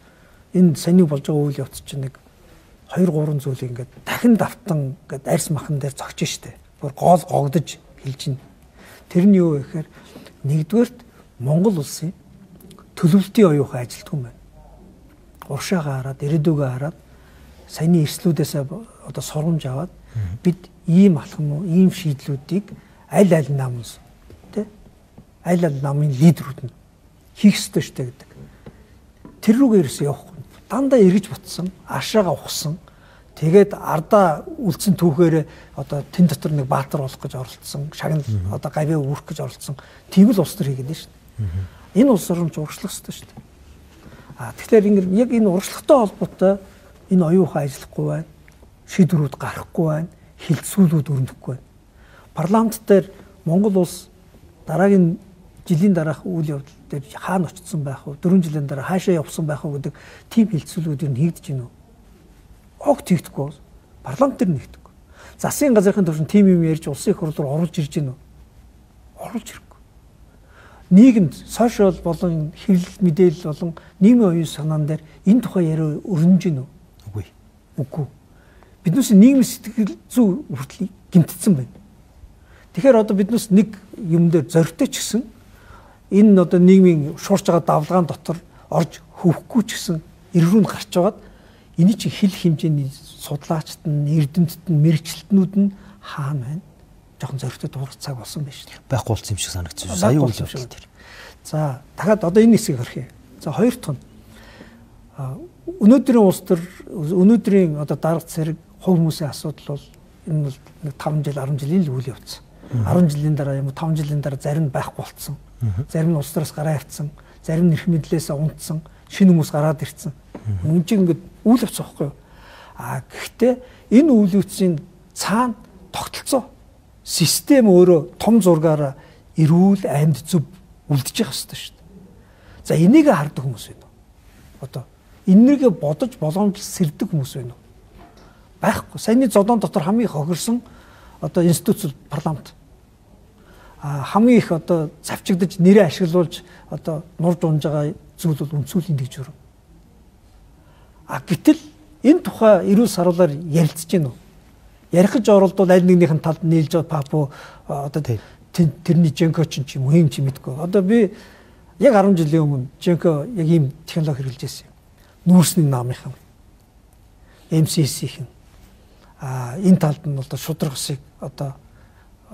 энэ саний болж байгаа үйл явц чинь нэг 2-3 зүйлийг ингээд дахин давтан ингээд арьс махан дээр зогч штэ. Бүр гол гогдож хэлж байна. Тэр нь юу вэ гэхээр нэгдүгээрт Монгол улсын төлөвлөлтийн оюухан ажилтгүй юм байна. Уршаагаа хараад, ирээдүгөө хараад саяны эрслүүдээс одоо сургамж аваад бид ийм алхам уу, ийм шийдлүүдийг аль намс тий аль намын лидерүүд нь хийх ёстой шүү дээ гэдэг. Тэр рүүгээ ерөөсөө явахгүй. Дандаа эргэж бутсан, ашаага ухсан. Тэгээд ардаа үлдсэн түүхээрээ одоо тэн дотор нэг баатар болох гэж оролцсон, шагнал одоо гавьяа үүрэх гэж оролцсон. Тийм л улс төр хийгээд байна шүү дээ. Энэ улс орнч урагшлах ёстой шүү дээ. Тэгэхээр ингэ яг энэ урагшлагтай холбоотой энэ оюухан ажиллахгүй байна. Шийдвэрүүд гарахгүй байна. Хилцүүлүүд өрнөхгүй байна. Парламент дээр Монгол улс дараагийн жилийн дараах үйл явдал дээр хаана очсон байх вэ? 4 жилийн дараа хаашаа явсан байх вэ гэдэг тийм хилцүүлүүд юу нэгдэж гинөө. Огт хийгдэхгүй. Парламент дээр нэгдэхгүй. Засгийн газрын төвшин тийм юм ярьж улсын их хурл руу оруулж ирж гинөө. Оруулж ирэхгүй. Нийгэмд сошиал болон хэвлэл мэдээлэл болон нийгмийн оюун санаан дээр энэ тухай яриа өрнөж гинөө. Үгүй. Үгүй. Биднээс нийгмийн сэтгэл зүй хүртэл гэмтсэн байна. Тэгэхээр одоо биднээс нэг юм дээр зоригтой ч гэсэн энэ одоо нийгмийн шуурч байгаа давлгаан дотор орж хөвөхгүй ч гэсэн эргүү нь гарч байгаад энэ чинь хил хэмжээний судлаачд нь, эрдэмтд нь, мэрэгчлэтнүүд нь хаана байна? Жохон зоригтой дуурах цаг болсон байж тээ. Байхгүй болсон юм шиг санагдчих. Сая үйл явдал тэр. За дахиад одоо энэ хэсгийг харъя. За хоёр дахь нь өнөөдрийн улс төр өнөөдрийн одоо дарга цэрэг хувь хүмүүсийн асуудал бол энэ бол нэг 5 жил 10 жилийн л үйл явц. 10 жилийн дараа юм уу 5 жилийн дараа зарим нь байхгүй болцсон. Зарим нь улс төрөөс гараа явцсан. Зарим нь эрх мэдлээс унтсан. Шинэ хүмүүс гараад ирсэн. Үн чинь ингээд үйл явц واخхой юу? Гэхдээ энэ үйл явцын цаана тогтолцоо систем өөрөө том зургаараа эрүүл амьд зөв үлдэж явах хэрэгтэй шүү дээ. За энийг хардаг хүмүүс байна уу? Одоо энэнийг бодож боломжтой сэрдэг хүмүүс байна уу? Байхгүй. Саяны зодон дотор хамгийн их хохирсон одоо институц парламент. Хамгийн их одоо завчигдаж нэрээ ашиглуулж одоо нурж унж байгаа зүйл бол үнцүүлийн дэвжүүр. Гэтэл энэ тухай эрүүл саруулаар ярилцж гин үү? Ярих гэж оролдвол аль нэгнийх нь талд нийлж папу одоо тэрний Женко ч юм уу юм чи мэдгүй. Одоо би яг 10 жилийн өмнө Женко яг ийм технологи хэрэглэж байсан юм. Нүүрсний намынхан MCC-ийн энэ талд нь одоо шударгасыг одоо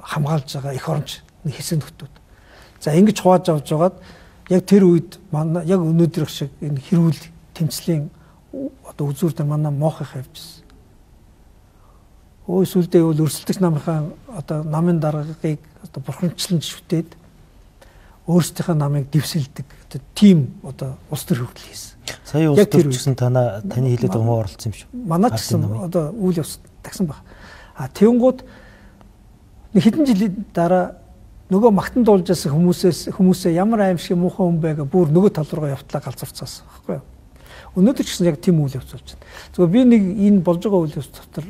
хамгаалж байгаа эх оронч нэг хэсэг нөхдүүд. За ингэж хувааж авч байгаад яг тэр үед манай яг өнөөдрөх шиг энэ хэрүүл тэмцлийн одоо үзүүр дээр манай моохих явжсэн. Өө сүлдээ бол өрсөлдөгч намынхаа одоо намын даргаыг одоо бурхамчлан шүтээд өөрсдийнхөө намыг дэвсэлдэг одоо тим одоо улс төр хөвгөл хийсэн. Сая улс төр гэсэн таны хэлээд байгаа муу оролцсон юм шүү. Манай ч гэсэн одоо үйл явц тагсан баг. Тэнгууд нэг хэдэн жилийн дараа нөгөө магтан дуулжсэн хүмүүсээ ямар аимшиг муухан хүн бэ гэ бүр нөгөө тал руугаа явтлаа галзуурцаасан байхгүй юу. Өнөөдөр ч гэсэн яг тийм үйл явц болж байна. Зөвхөн би нэг энэ болж байгаа үйл явц дотор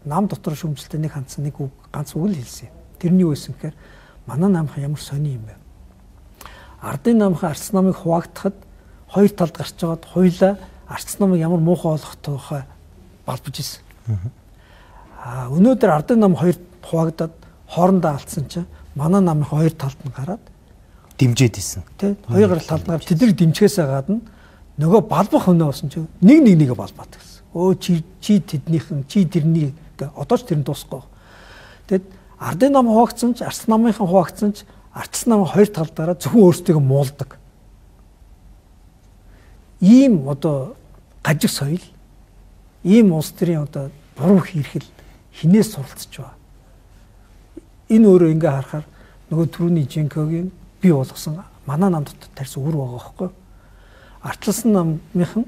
нам дотор шүүмжлэлтэй нэг хандсан нэг үг ганц үг л хэлсэн юм. Тэрний юу байсан гэхээр манай намхан ямар сони юм бэ? Ардын намхан арц намыг хуваагдахад хоёр талд гарч байгаад хоёулаа арц намыг ямар муухай болох тухай балбаж ирсэн. Өнөөдөр ардын нам хоёр хуваагдаад хоорондоо алдсан чинь манай намын хоёр талд нь гараад дэмжиж исэн. Тэ хоёр гарал талд нь тэднийг дэмжихээсээ гадна нөгөө балбах хөнөө болсон чинь нэгээ балбаад гэсэн. Өө чи тэднийхэн чи тэрний одоо ч тэр нь дуусахгүй. Тэгэд ардын нам хуваагдсан ч арц намынхан хуваагдсан ч арц нам хоёр талдаараа зөвхөн өөрсдөө муулдаг. Ийм одоо гажиг соёл, ийм улс төрийн одоо буруу хэрхэл хинээс суралцж байгаа. Энэ өөрөө ингээ харахаар нөгөө түрүүний Жинкогийн бий болгосон манай нам дотор тарьсан үр байгаа байхгүй. Арчлсан намынхан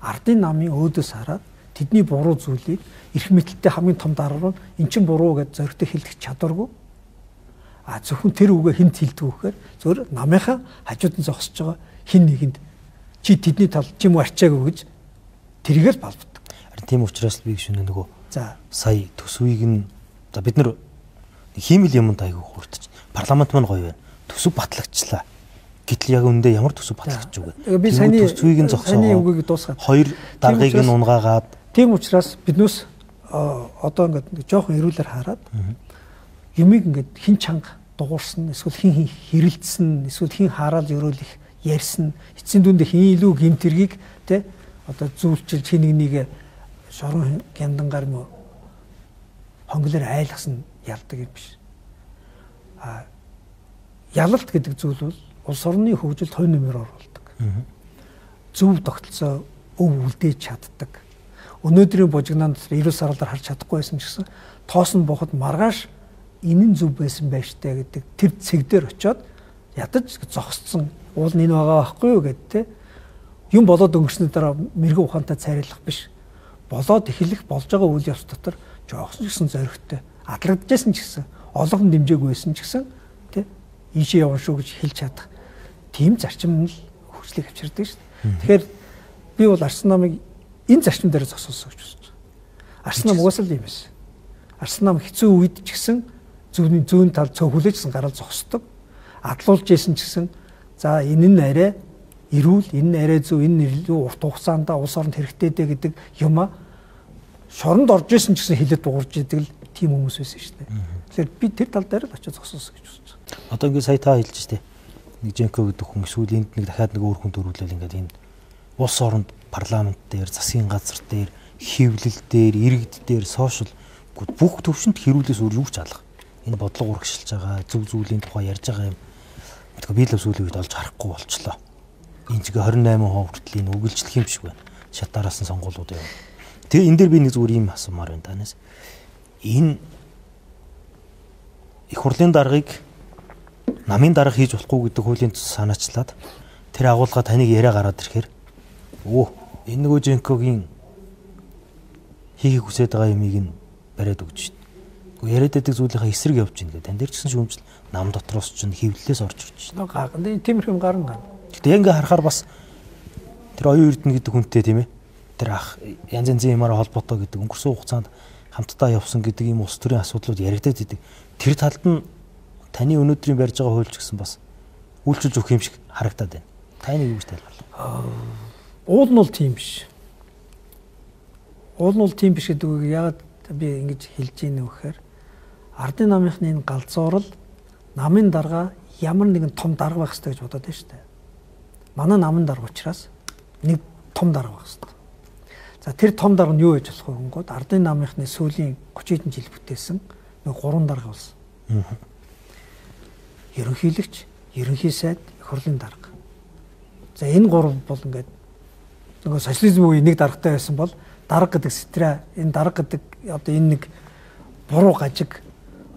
ардын намын өөдөөс хараад тэдний буруу зүйлийг эрх мэдэлтэй хамгийн том дарга нь эн чин буруу гэж зоригтой хэлэх чадваргүй. Зөвхөн тэр үгээ хинт хэлдэг вэхээр зөвөр намынхаа хажууд нь зогсож байгаа хин нэгэнд чи тэдний тал чи муу арчаагүй гэж тэргээл балбдаг. Харин тийм учраас би гүшүүнэ нөгөө за сая төсвийг нь за бид нар хиймэл юмд айгүй хууртаж парламент маань гоё байна. Төсөв батлагчлаа. Гэтэл яг үндэ ямар төсөв батлагч үгүй. Би саяны төсвийг нь зогсоогоо. үгийг дуусгаад хоёр даргаыг нь унгаагаад тийм учраас биднээс одоо ингээд жоохон эрүүлэр хараад юмыг ингээд хин чанга дуурсан эсвэл хин хэрэлдсэн эсвэл хин хараад өрөөлөх ярьсан эцсийн дүндээ хин илүү гимтэргийг тэ одоо зүйлчилж хин нэг шорон гяндангаар мө хонглоор айлгсан ялдаг юм биш. Ялалт гэдэг зүйл бол улс орны хөгжилд хувь нэмэр оруулдаг. Зөв тогтолцоо өв үлдээж чаддаг. Өнөөдрийн бужигнаанд 90 сарлаар харж чадахгүй байсан ч гэсэн тоос нь боход маргааш энэ нь зөв байсан байж таа гэдэг тэр цэгдэр очиод ядаж зогсцсон уул нь энэ байгаа байхгүй юу гэд тэ юм болоод өнгөрсний дараа мэрэгэн ухаантай цайруулах биш. Болоод эхлэх болж байгаа үйл явц дотор жоохсон гэсэн зоригтой адлагдажсэн ч гэсэн олгон дэмжээгүй байсан ч гэсэн тэ ийшээ явна шүү гэж хэлж чадах тийм зарчим нь л хөгжлийг авчирдаг шүү дээ. Тэгэхээр би бол Арслан намыг энэ зарчим дээр зогсоосоо гэж үзэж байна. Арслан нам угаасаа л юм байсан. Арслан нам хэцүү үед ч гэсэн зүүн тал цөөхөлөөжсэн гараад зогсдог. Адлуулж исэн ч гэсэн за энэ нь арай эрүүл, энэ нь арай зөв, энэ илүү урт хугацаанд улс оронд хэрэгтэй дээ гэдэг юма шоронд орж исэн ч гэсэн хилэд дуурж идэг л тийм хүмүүс байсан шүү дээ. Тэгэхээр би тэр тал дээр л очиж зогсоосоо гэж үзэж байна. Одоо ингээд сая та хэлж штэ. Нэг Женко гэдэг хүн эсвэл энд нэг дахиад нэг өөр хүн төрүүлэл ингээд энэ улс оронд парламент дээр, засгийн газар дээр, хэвлэл дээр, иргэд дээр, сошиал бүх төвшөнд хэрүүлээс өөр юу ч алга. Энэ бодлого урагшилж байгаа, зөв зүйлийн тухай ярьж байгаа юм. Тэгэхээр би л сүүлийн үед олж харахгүй болчлоо. Энэ чигээ 28% хүртэл энэ үгэлжлэх юм шиг байна. Шатаараас нь сонгуулиуд явна. Тэгээ энэ дээр би нэг зүгээр юм асуумаар байна танаас. Энэ их хурлын даргаыг намын дарга хийж болохгүй гэдэг хуулийн санаачлаад тэр агуулга таныг яриа гараад ирэхээр энэ нөгөө Женкогийн хийхийг хүсэж байгаа юмыг нь бариад өгч шít. Яриад байдаг зүйлийнхаа эсрэг явж гин гэдэг. Тань дээр ч гэсэн шүүмжил нам дотроос ч хэвлэлээс орж ирж шít. Тиймэрхүү юм гарна. Гэтэ ингээ харахаар бас тэр оюун эрдэнэ гэдэг хүнтэй тийм ээ. Тэр ах янз янзын юмараа холбоотой гэдэг өнгөрсөн хугацаанд хамтдаа явсан гэдэг ийм улс төрийн асуудлууд яригдаад идэг. Тэр талд нь таны өнөөдрийн барьж байгаа хуульч гэсэн бас үйлчлж өгөх юм шиг харагдаад байна. Таны юу гэж тайлбарлаа? Уул нь бол тийм биш. Уул нь бол тийм биш гэдэг үг яагаад би ингэж хэлж ийнэ вэ гэхээр ардын намынхны энэ галзуурал намын дарга ямар нэгэн том дарга байх хэрэгтэй гэж бодоод байна шүү дээ. Манай намын дарга учраас нэг том дарга байх хэрэгтэй. За тэр том дарга нь юу гэж болох вэ гингод ардын намынхны сүүлийн 30 хэдэн жил бүтээсэн нэг 3 дарга болсон. Ерөнхийлөгч, ерөнхий сайд, их хурлын дарга. За энэ 3 бол ингээд нөгөө социализм үеийн нэг даргатай байсан бол дарга гэдэг сэтрэ энэ дарга гэдэг одоо энэ нэг буруу гажиг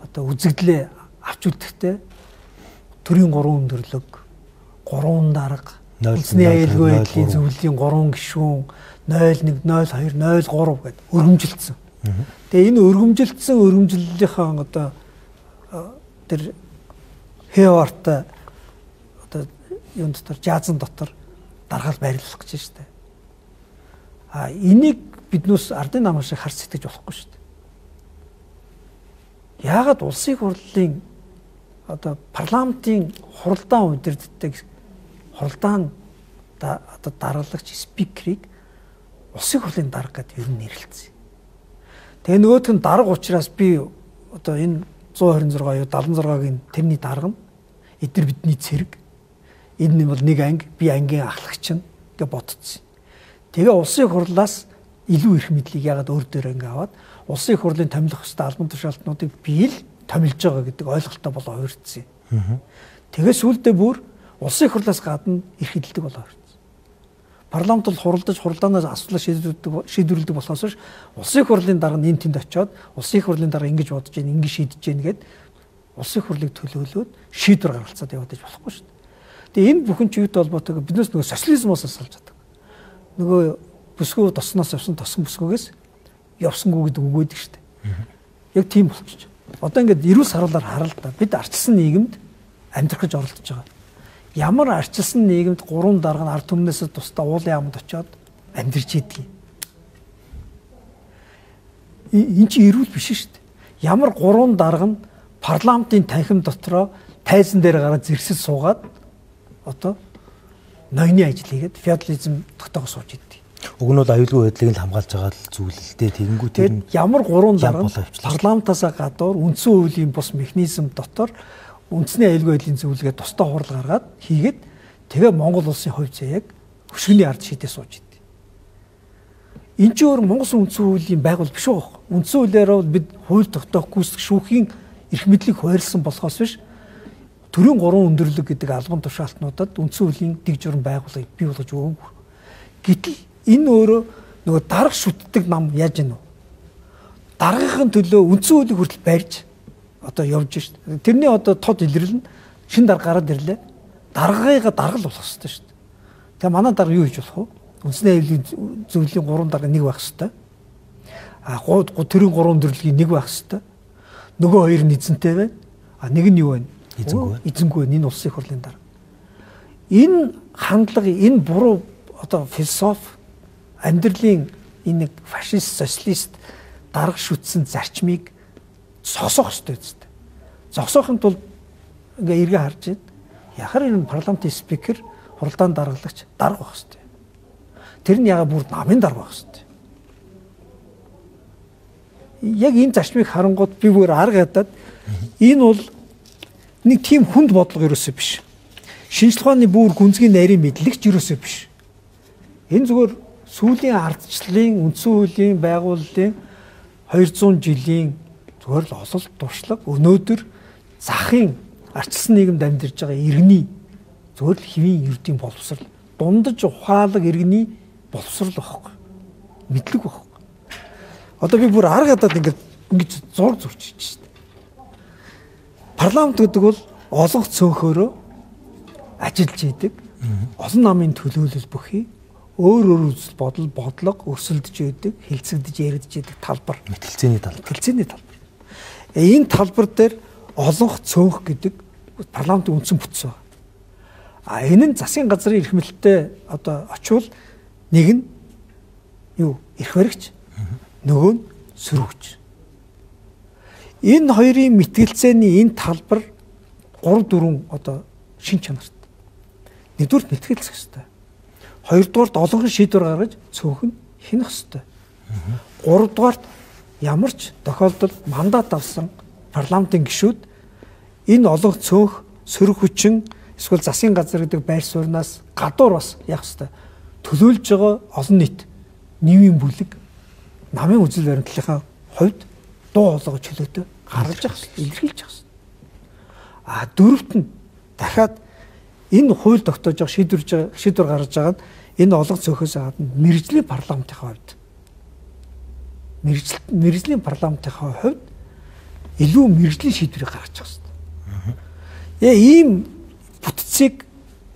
одоо үзэгдлээ авч үлдэхтэй төрийн 3 өндөрлөг 3 дарга улсны аюулгүй байдлын зөвлөлийн 3 гишүүн 01 02 03 гэдэг өргөмжилсэн. Тэгээ энэ өргөмжилсэн өргөмжлөлийнхаа одоо тэр хеварт одоо юун дотор жазан дотор даргаал байрлуулах гэж байна шүү дээ. Энийг биднээс ардын намын шиг харж сэтгэж болохгүй шүү дээ. Яагаад улсын хурлын одоо парламентын хуралдаан удирддаг хуралдаан даргалагч спикерийг улсын хурлын дарга гэдэг ер нь нэрлэлцсэн. Тэгээ нөгөөх нь дарга учраас би одоо энэ 126 юу 76-гийн тэрний дарга нь эдгээр бидний цэрэг. Энэ бол нэг анги, би ангийн ахлагч нь гэж бодцсон. Тэгээ улсын хурлаас илүү их мэдлийг яагаад өөр дээр ингээ аваад улсын хурлын томилох хөстө албан тушаалтнуудыг бий л томилж байгаа гэдэг ойлголтоо болоо хувирдсан. Тэгээ сүүлдээ бүр улсын хурлаас гадна эрх хэлдэг болоо хувирдсан. Парламент бол хуралдаж хуралдаанаас асуулаа шийдвэрлэдэг болохоос улсын хурлын дарга энэ тэнд очиод улсын хурлын дарга ингэж бодож гин ингэж шийдэж гин гэд улсын хурлыг төлөөлөөд шийдвэр гаргацаад яваад иж болохгүй шүү дээ. Тэгээ энэ бүхэн ч юутай холбоотойгоо биднээс нөгөө социализмоос салж чаддаг. Нөгөө бүсгүй тосноос явсан тосон бүсгүйгээс явсангүй гэдэг үг өгдөг шүү дээ. Яг тийм болчих. Одоо ингээд эрүүл саруулаар хараа л да. Бид арчилсан нийгэмд амьдрах гэж оролдож байгаа. Ямар арчилсан нийгэмд 3 дарга нь ард түмнээс тусдаа уулын яамд очиод амьдарч идэг юм. Энд чинь эрүүл биш шүү дээ. Ямар 3 дарга нь парламентын танхим дотроо тайзан дээр гараад зэрэгсэл суугаад одоо ноёны ажил хийгээд феодализм тогтоогоо сууж идэв. Уг нь бол аюулгүй байдлыг л хамгаалж байгаа л зүйл л дээ. Тэгэнгүүт нь ямар 3 дарга парламентаас гадуур үндсэн хуулийн бус механизм дотор үндэсний аюулгүй байдлын зөвлөгөө тусдаа хурал гаргаад хийгээд тэгээ Монгол улсын хувь заяаг хөшгөний ард шийдээ сууж идэв. Энэ ч өөр Монгол үндсэн хуулийн байгуул биш үү? Үндсэн хуулиараа бид хууль тогтоох гүйцэтгэх шүүхийн эрх мэдлийг хуваарлсан болохоос биш төрийн 3 өндөрлөг гэдэг албан тушаалтнуудад үндсэн хуулийн дэг журам байгууллагыг бий болгож өгөөгүй. Гэтэл энэ өөрөө нөгөө дарга шүтдэг нам яаж гэнэ вэ? Даргын төлөө үндсэн хуулийг хүртэл барьж одоо явж шít. Тэрний одоо тод илэрлэл нь шин дарга гараад ирлээ. Даргыг даргал болох хэрэгтэй шүү дээ. Тэгээ манай дарга юу хийж болох вэ? Үндсний аюулын зөвлөлийн 3 дарга нэг байх хэрэгтэй. Төрийн 3 өндөрлөгийн нэг байх хэрэгтэй. Нөгөө хоёр нь эзэнтэй байна. Нэг нь юу вэ? Эзэнгүй энэ улсын хурлын дарга. Энэ хандлага, энэ буруу одоо философи амьдралын энэ нэг фашист, социалист дарга шүтсэн зарчмыг зогсоох ёстой үстэй. Зогсоохын тулд ингээ эргээ харж байна. Яхаар энэ парламентын спикер, хуралдаан даргалагч дарга байх ёстой. Тэр нь яга бүр намын дарга байх ёстой. Яг энэ зарчмыг харангууд би бүр арга ядаад энэ бол нэг тийм хүнд бодлого ерөөсөө биш. Шинжлэх ухааны бүр гүнзгий нарийн мэдлэгч ерөөсөө биш. Энэ зүгээр сүүлийн ардчлалын үндсэн хуулийн байгууллагын 200 жилийн зүгээр л ололт туршлага өнөөдөр захын арчилсан нийгэмд амьдарч байгаа иргэний зүгээр л хэвийн ердийн боловсрал дундаж ухаалаг иргэний боловсрал байхгүй. Мэдлэг байхгүй. Одоо би бүр арга хадаад ингэж зураг зурчих шүү дээ. Парламент гэдэг бол олон цөөнхөөрөө ажиллаж идэг. Олон намын төлөөлөл бүхий өөр үзэл бодол бодлого өрсөлдөж идэг, хилцэгдэж яригдж идэг талбар. Мэтгэлцээний талбар. Энэ талбар дээр олонх цөөнх гэдэг парламентын үндсэн бүтц байна. Энэ нь засгийн газрын эрх мэдэлтэй одоо очивол нэг нь юу эрх баригч, нөгөө нь сөрөгч. Энэ хоёрын мэтгэлцээний энэ талбар 3-4 одоо шин чанарт. Нэгдүгээр мэтгэлцэх ёстой. Хоёрдугаарт олонхын шийдвэр гаргаж цөөхөн хянах ёстой. Гуравдугаарт ямар ч тохиолдолд мандат авсан парламентын гишүүд энэ олон цөөх сөрөг хүчин эсвэл засгийн газар гэдэг байр сууриас гадуур бас яах ёстой. Төлөөлж байгаа олон нийт нийгмийн бүлэг намын үзэл баримтлалынхаа хувьд дуу хоолойгоо чөлөөтэй гаргаж явах хэрэгтэй, илэрхийлж явах хэрэгтэй. Дөрөвт нь дахиад энэ хууль тогтоож байгаа шийдвэр гаргаж байгаа нь энэ олон цөөхөөс гадна мэргэжлийн парламентынхаа хувьд мэргэжлийн парламентынхаа хувьд илүү мэргэжлийн шийдвэрийг гаргаж явах хэрэгтэй. Ийм бүтцийг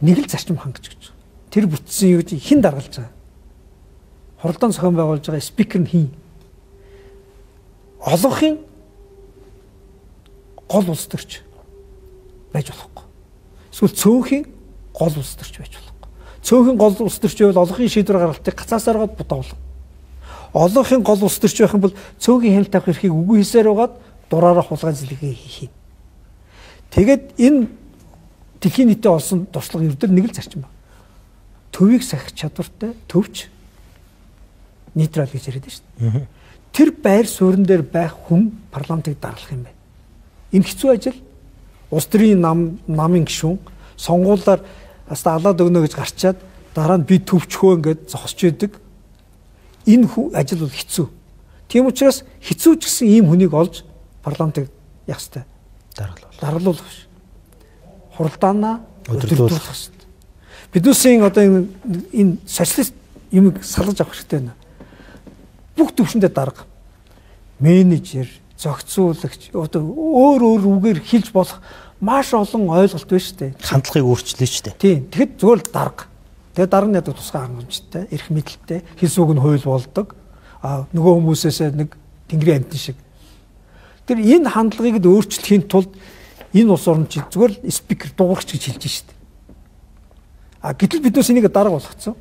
нэг л зарчим хангаж гэж. Тэр бүтцийн юу гэж хэн даргалж байгаа? Хуралдаан зохион байгуулж байгаа спикер нь хэн? Олонхын гол улс төрч байж болохгүй. Эсвэл цөөнхийн гол улс төрч байж болохгүй. Цөөнхийн гол улс төрч байвал олонхын шийдвэр гаргалтыг гацаасаар гоод бодоолно. Олонхын гол улс төрч байх юм бол цөөхөн хяналт авах эрхийг үгүй хийсээр байгаад дураараа хулгай зэлгээ хийх юм. Тэгээд энэ дэлхийн нийтэд олсон туршлага ердөө нэг л зарчим байна. Төвийг сахих чадвартай төвч нейтрал гэж яриад байна шүү дээ. Тэр байр суурин дээр байх хүн парламентыг дараалах юм байна. Энэ хэцүү ажил улс төрийн намын гишүүн сонгуулиар хаста алаад өгнө гэж гарчаад дараа нь би төвчхөө ингээд зогсож идэг. Энэ ажил бол хэцүү. Тийм учраас хэцүү ч гэсэн ийм хүнийг олж парламентыг яах ёстой? Даргалуулах ш. Хуралдаанаа өдөрлөх ёстой. Биднээсийн одоо энэ социалист юмыг салгаж авах хэрэгтэй байна. Бүх төвшөндөө дарга, менежер, зохицуулагч одоо өөр үгээр хэлж болох маш олон ойлголт байна шүү дээ. Хандлагыг өөрчлөе шүү дээ. Тийм. Тэгэхэд зөвхөн л дарга. Тэгээ дарга нь яддаг тусгай хангамжтай, эрх мэдэлтэй, хэл сүг нь хууль болдог. Нөгөө хүмүүсээс нэг тэнгэрийн амтэн шиг. Тэр энэ хандлагыг л өөрчлөхийн тулд энэ улс орн чи зүгээр л спикер дуугарч гэж хэлж штэ. Гэтэл биднээс энийг дарга болгоцсон.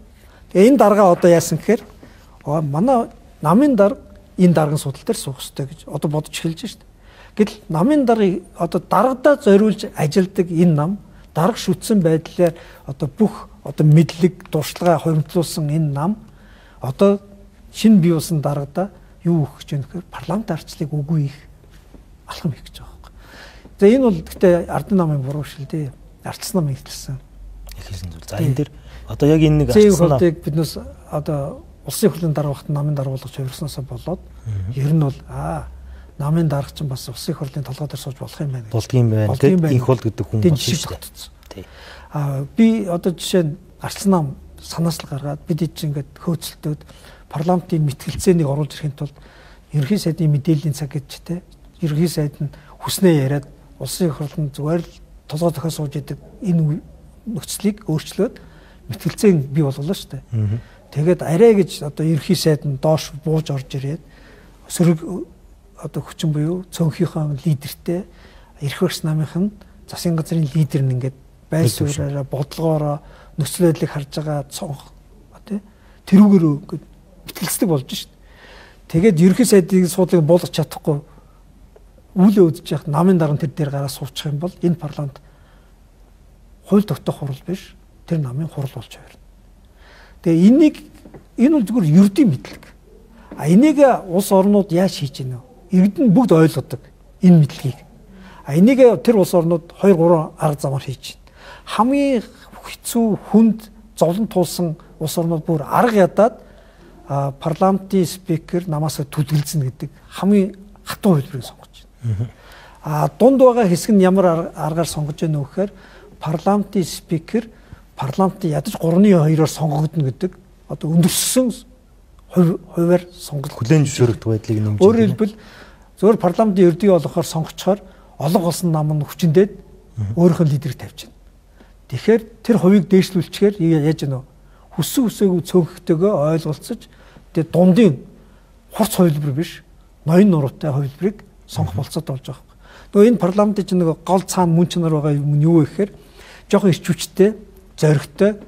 Тэгээ энэ дарга одоо яасан гэхээр манай намын дарга энэ даргын судал дээр суух хэрэгтэй гэж одоо бодож эхэлж штэ. Гэтэл намын даргыг одоо даргадаа зориулж ажилдаг энэ нам дарга шүтсэн байдлаар одоо бүх одоо мэдлэг дуршлагаа хуримтлуулсан энэ нам одоо шинэ бий болсон даргадаа юу өгөх гэж байна гэхээр парламент арчлыг үгүй их алхам хийх гэж байгаа юм. За энэ бол гэхдээ ардын намын буруу шил дээ. Ардсан нам ихэлсэн. Зүйл. За энэ дэр одоо яг энэ нэг ардсан нам биднээс одоо улсын хурлын дарга багт намын дарга болгож хувирснаасаа болоод ер нь бол намын дарга ч бас улсын хурлын толгой дээр сууж болох юм байна. Болдгийм байна. Тэгээд инх бол гэдэг хүн болно шүү дээ. Би одоо жишээ нь ардсан нам санаас л гаргаад бид чинь ингээд хөөцөлтөөд парламентын мэтгэлцээнийг оруулж ирэхин тулд ерөнхий сайдын мэдээллийн цаг гэж те ерөнхий сайд нь хүснээ яриад улсын хурлын зүгээр л толгой зохиос сууж идэг энэ нөхцөлийг өөрчлөөд мэтгэлцээг бий болголоо шүү дээ. Тэгээд арай гэж одоо ерөнхий сайд нь доош бууж орж ирээд сөрөг одоо хүчин буюу цөөнхийнхөө лидертэй эрх барьс намынх нь засгийн газрын лидер нь ингээд байр сууриараа бодлогоороо нөхцөл байдлыг харж байгаа цонх тий тэрүүгээр ингээд мэтгэлцдэг болж шít. Тэгээд ерөнхий сайдын суудлыг буулгах чадахгүй үүлээ үдчих яах намын дарга тэр дээр гараа суучих юм бол энэ парламент хууль тогтоох хурал биш тэр намын хурал болж байна. Тэгээ энэ бол зүгээр ердийн мэдлэг. Энийг улс орнууд яаж хийж гинэ вэ? Иргэд нь бүгд ойлгодог энэ мэдлэгийг. Энийг тэр улс орнууд 2-3 арга замаар хийж байна. Хамгийн хэцүү хүнд зовлон туулсан улс орнууд бүр арга ядаад парламентын спикер намаас түлгэлзэнэ гэдэг хамгийн хатуу хэлбэрийг сонгож байна. Дунд байгаа хэсэг нь ямар аргаар сонгож байна вэ гэхээр парламентын спикер парламентын ядаж 3-2-оор сонгогдно гэдэг одоо өндөрсөн хувиар сонголт хүлээн зөвшөөрөгдөх байдлыг нэмж. Өөрөөр хэлбэл зөвхөн парламентын ердийн олгохоор сонгочхоор олон голсон нам нь хүчиндээд өөрийнхөө лидерийг тавьчихна. Тэгэхээр тэр хувийг дээшлүүлчихээр яаж гэнэ вэ? Хүссэн хүсээгүй цөөхөлтөөгөө ойлголцож тэгээ дундын хурц хувилбар биш ноён нуруутай хувилбарыг сонгох болцоод болж байгаа юм. Нөгөө энэ парламентын чинь нэг гол цаана мөн чанар байгаа юм нь юу вэ гэхээр жоохон ирч хүчтэй, зоригтой,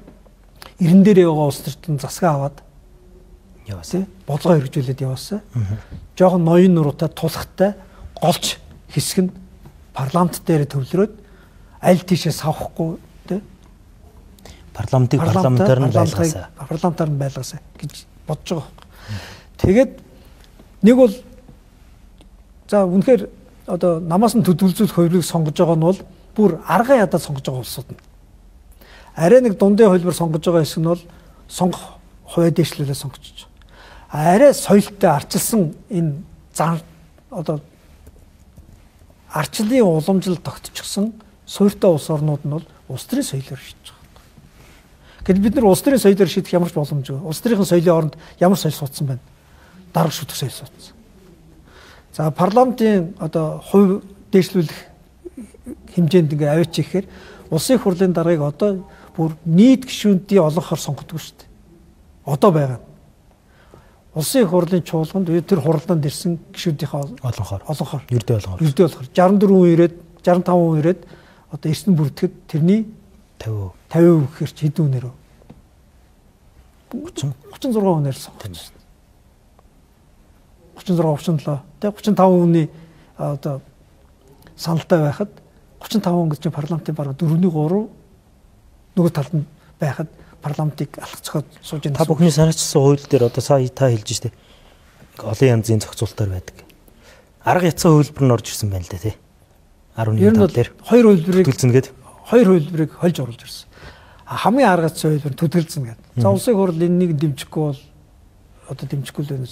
эрен дээрээ байгаа улс төртөнд засгаа аваад яваасаа бодлого хэрэгжүүлээд яваасаа. Жоохон ноён нуруутай, тулахтай голч хэсэг нь парламент дээр төвлөрөөд аль тийшээ савхгүй тий парламентыг парламентаар нь байлгаасаа. Парламентаар нь байлгаасаа гэж бодож байгаа юм. Тэгээд нэг бол за үнэхээр одоо намаас нь төдөлзүүлэх хувийг сонгож байгаа нь бол бүр арга ядаад сонгож байгаа улсууд нь. Арай нэг дундын хувилбар сонгож байгаа хэсэг нь бол сонгох хувиа дэвшлүүлээ сонгож байгаа. Арай соёлтой арчилсан энэ зан одоо арчлын уламжлал тогтчихсон суурьтай улс орнууд нь бол улс төрийн соёлоор шийдэж байгаа. Гэтэл бид нар улс төрийн соёлоор шийдэх ямар ч боломжгүй. Улс төрийн соёлын оронд ямар соёл суудсан байна? Дарга шүтэх соёл суудсан. За парламентын одоо хувь дэвшлүүлэх хэмжээнд ингээ аваач ихээр улсын хурлын даргаыг одоо бүр нийт гишүүнтийн олонхоор сонгодог шүү дээ. Одоо байгаа. Улсын хурлын чуулганд тэр хурлаанд ирсэн гишүүдийнхээ олонхоор ердөө олонхоор 64 хүн ирээд 65 хүн ирээд одоо эрсдэн бүртгэхэд тэрний 50% гэхэр чи хэдэн үнээр вэ? 36 үнээр сонгож байна. 36 37 35 хүний одоо саналтай байхад 35 хүн гэж парламентын бараг 4/3 нөгөө талд нь байхад парламентыг алхацоход сууж байгаа. Та бүхний санаачсан хууль дээр одоо сая та хэлж штэ олон янзын зохицуултаар байдаг. Арга яцсан хөлбөр нь орж ирсэн байна л да тий. 11 дээр хоёр хөлбөрийг төлцөн гээд хоёр хөлбөрийг хольж оруулж ирсэн. Хамгийн арга яцсан хөлбөр төдөлцөн гэдэг. За улсын хурл энэнийг дэмжихгүй бол одоо дэмжихгүй л байна.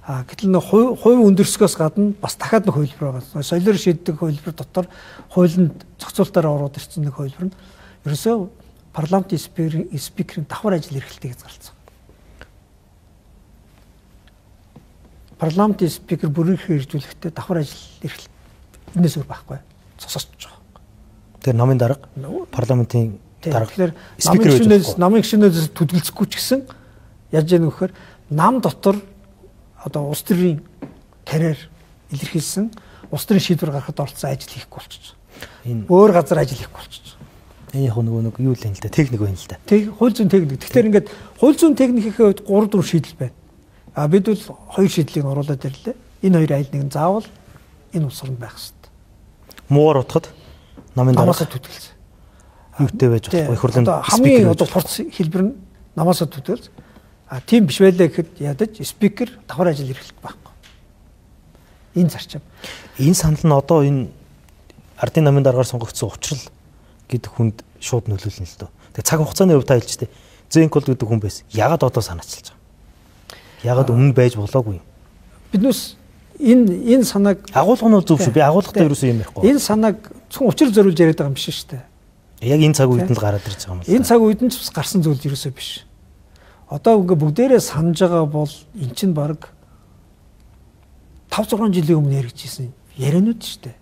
Гэтэл нэг хувь өндөрсгөөс гадна бас дахиад нэг хөлбөр байгаа. Соёлоор шийддэг хөлбөр дотор хуулинд зохицуултаараа ороод ирсэн нэг хөлбөр нь ерөөсөө парламентын спикерийн давхар ажил эрхлэлтэйг хязгаарласан. Парламентын спикер бүрийнхээ иржүүлэхдээ давхар ажил эрхлэлт энэс өөр байхгүй. Цососч байгаа. тэр намын дарга парламентын дарга спикер намын гишүүнээс төдөлцөхгүй ч гэсэн яаж яах вэ гэхээр нам дотор одоо улс төрийн карьер илэрхийлсэн улс төрийн шийдвэр гаргахад оролцсон ажил хийхгүй болчихсон. Өөр газар ажил хийхгүй болчихсон. Энэ яг нэг юу л юм л да, техник байна л да. Тэг хууль зүйн техник. Тэгэхээр ингээд хууль зүйн техникийн хувьд 3-4 шийдэл байна. Бид бол 2 шийдлийг оруулаад ирлээ. Энэ хоёр айл нэг нь заавал энэ улс орнд байх хэрэгтэй. Муугар утгад намын дарга төтөлсөн. Юутэй байж болохгүй их хурлын хамгийн одоо хурц хэлбэр нь намаасаа төтөлж тийм биш байлаа гэхэд ядаж спикер давхар ажил эрхлэх байхгүй. Энэ зарчим. Энэ санал нь одоо энэ ардын намын даргаар сонгогдсон учрал гэдэг хүнд шууд нөлөөлнө л дөө. Тэгээ цаг хугацааны хувьд та хэлж штэ. Зэнкол гэдэг хүн байсан. Ягаад одоо санаачилж байгаа? Ягаад өмнө байж болоогүй юм? Биднээс энэ санааг агуулга нь зөв шүү. Би агуулгатай юу юм ярихгүй. Энэ санааг зөвхөн учир зориулж яриад байгаа юм биш шүү дээ. Яг энэ цаг үед нь л гараад ирж байгаа юм л. Энэ цаг үед нь ч бас гарсан зүйл ерөөсөө биш. Одоо ингээ бүгдээрээ санаж байгаа бол эн чинь баг 5-6 жилийн өмнө яригдчихсэн яриануд шүү дээ.